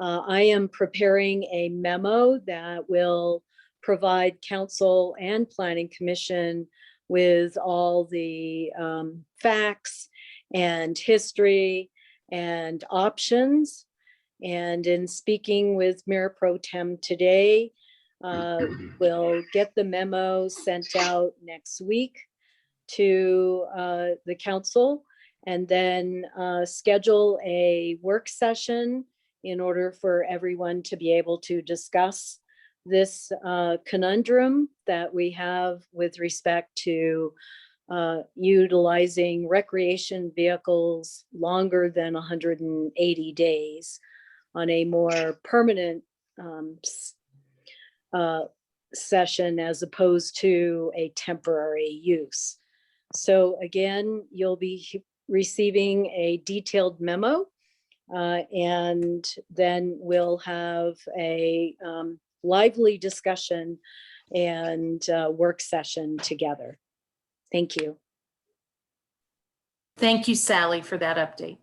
I am preparing a memo that will provide council and planning commission with all the facts and history and options. And in speaking with Mayor Pro Tem today, we'll get the memo sent out next week to the council, and then schedule a work session in order for everyone to be able to discuss this conundrum that we have with respect to utilizing recreation vehicles longer than 180 days on a more permanent session as opposed to a temporary use. So again, you'll be receiving a detailed memo, and then we'll have a lively discussion and work session together. Thank you. Thank you, Sally, for that update.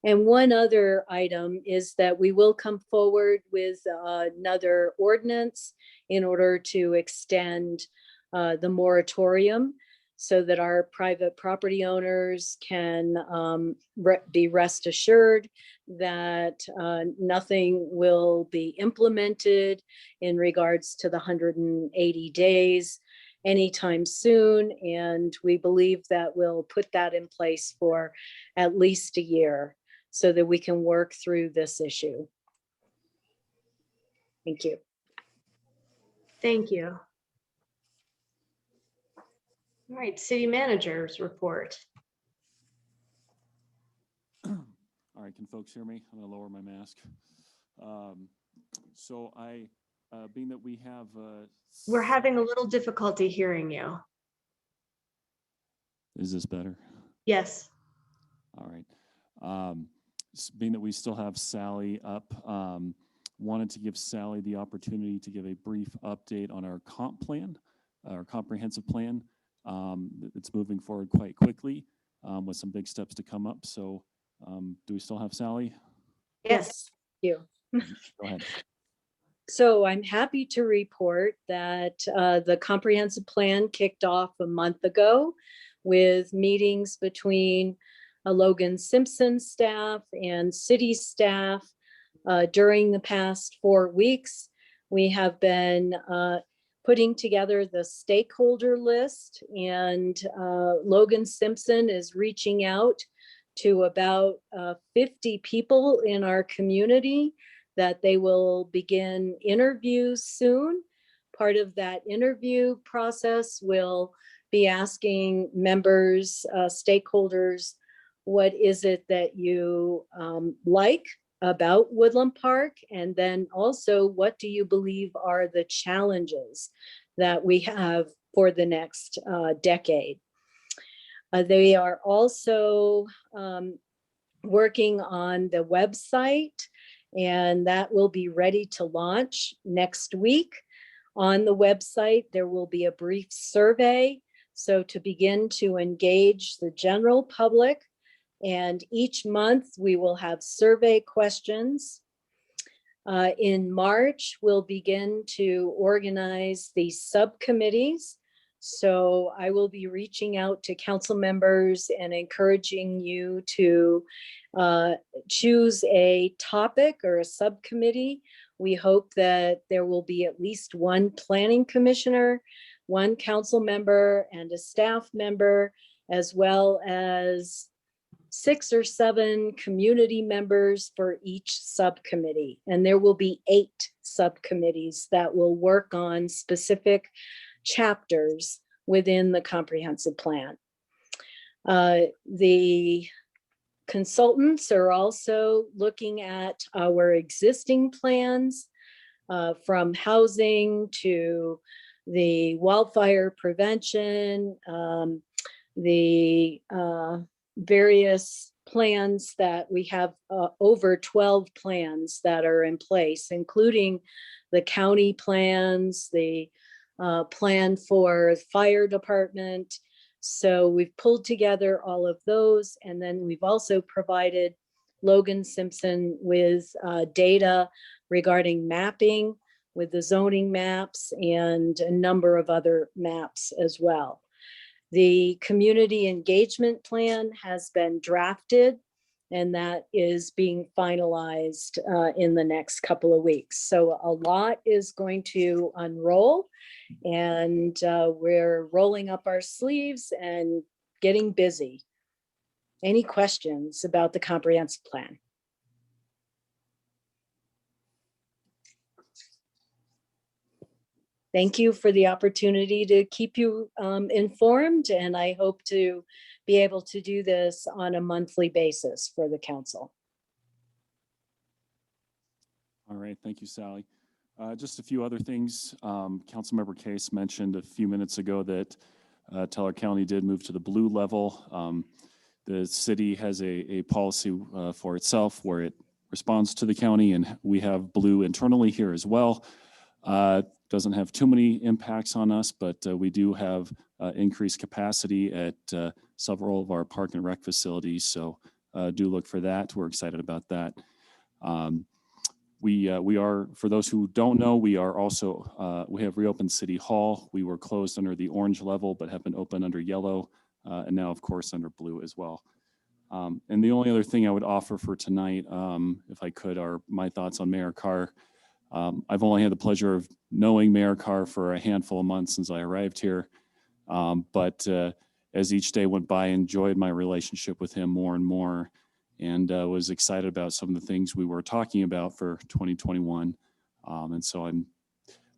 And one other item is that we will come forward with another ordinance in order to extend the moratorium so that our private property owners can be rest assured that nothing will be implemented in regards to the 180 days anytime soon. And we believe that we'll put that in place for at least a year so that we can work through this issue. Thank you. Thank you. All right, city managers report. All right, can folks hear me? I'm gonna lower my mask. So being that we have We're having a little difficulty hearing you. Is this better? Yes. All right. Being that we still have Sally up, wanted to give Sally the opportunity to give a brief update on our comp plan, our comprehensive plan. It's moving forward quite quickly with some big steps to come up. So do we still have Sally? Yes. Thank you. Go ahead. So I'm happy to report that the comprehensive plan kicked off a month ago with meetings between Logan Simpson staff and city staff. During the past 4 weeks, we have been putting together the stakeholder list, and Logan Simpson is reaching out to about 50 people in our community that they will begin interviews soon. Part of that interview process will be asking members, stakeholders, what is it that you like about Woodland Park? And then also, what do you believe are the challenges that we have for the next decade? They are also working on the website, and that will be ready to launch next week. On the website, there will be a brief survey, so to begin to engage the general public. And each month we will have survey questions. In March, we'll begin to organize the subcommittees. So I will be reaching out to council members and encouraging you to choose a topic or a subcommittee. We hope that there will be at least one planning commissioner, one council member, and a staff member, as well as 6 or 7 community members for each subcommittee. And there will be 8 subcommittees that will work on specific chapters within the comprehensive plan. The consultants are also looking at our existing plans, from housing to the wildfire prevention, the various plans that we have, over 12 plans that are in place, including the county plans, the plan for fire department. So we've pulled together all of those, and then we've also provided Logan Simpson with data regarding mapping with the zoning maps and a number of other maps as well. The community engagement plan has been drafted, and that is being finalized in the next couple of weeks. So a lot is going to unroll, and we're rolling up our sleeves and getting busy. Any questions about the comprehensive plan? Thank you for the opportunity to keep you informed, and I hope to be able to do this on a monthly basis for the council. All right, thank you, Sally. Just a few other things. Councilmember Case mentioned a few minutes ago that Teller County did move to the blue level. The city has a policy for itself where it responds to the county, and we have blue internally here as well. Doesn't have too many impacts on us, but we do have increased capacity at several of our park and rec facilities. So do look for that. We're excited about that. We are, for those who don't know, we are also, we have reopened City Hall. We were closed under the orange level, but have been open under yellow, and now of course under blue as well. And the only other thing I would offer for tonight, if I could, are my thoughts on Mayor Carr. I've only had the pleasure of knowing Mayor Carr for a handful of months since I arrived here. But as each day went by, I enjoyed my relationship with him more and more, and was excited about some of the things we were talking about for 2021. And so I'm,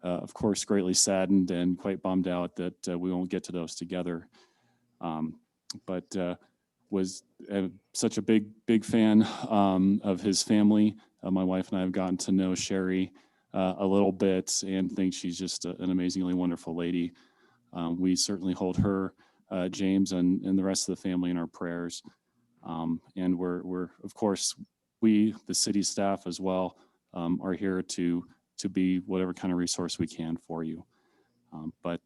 of course, greatly saddened and quite bummed out that we won't get to those together. But was such a big fan of his family. My wife and I have gotten to know Sherry a little bit and think she's just an amazingly wonderful lady. We certainly hold her, James, and the rest of the family in our prayers. And we're of course, we, the city staff as well, are here to be whatever kind of resource we can for you. But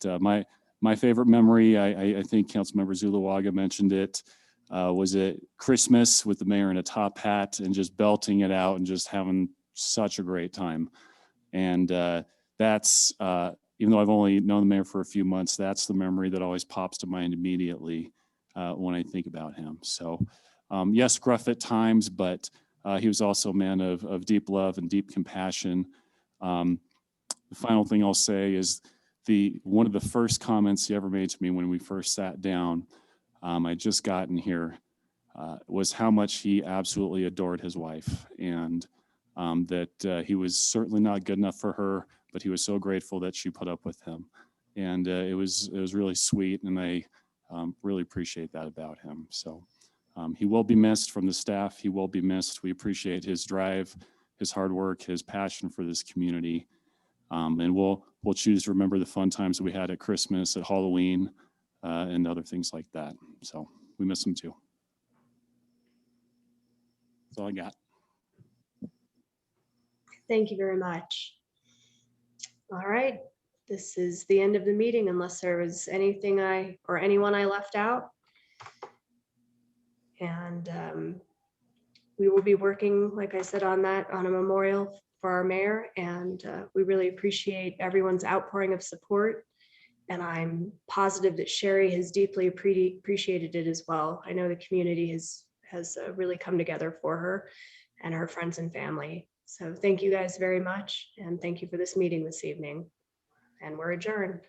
My favorite memory, I think Councilmember Zuluaga mentioned it, was at Christmas with the mayor in a top hat and just belting it out and just having such a great time. And that's, even though I've only known the mayor for a few months, that's the memory that always pops to mind immediately when I think about him. So yes, gruff at times, but he was also a man of deep love and deep compassion. The final thing I'll say is one of the first comments he ever made to me when we first sat down, I just gotten here, was how much he absolutely adored his wife, and that he was certainly not good enough for her, but he was so grateful that she put up with him. And it was really sweet, and I really appreciate that about him. So he will be missed from the staff. He will be missed. We appreciate his drive, his hard work, his passion for this community. And we'll choose to remember the fun times that we had at Christmas, at Halloween, and other things like that. So we miss him too. That's all I got. Thank you very much. All right, this is the end of the meeting unless there was anything or anyone I left out. And we will be working, like I said, on a memorial for our mayor, and we really appreciate everyone's outpouring of support. And I'm positive that Sherry has deeply appreciated it as well. I know the community has really come together for her and her friends and family. So thank you guys very much, and thank you for this meeting this evening. And we're adjourned.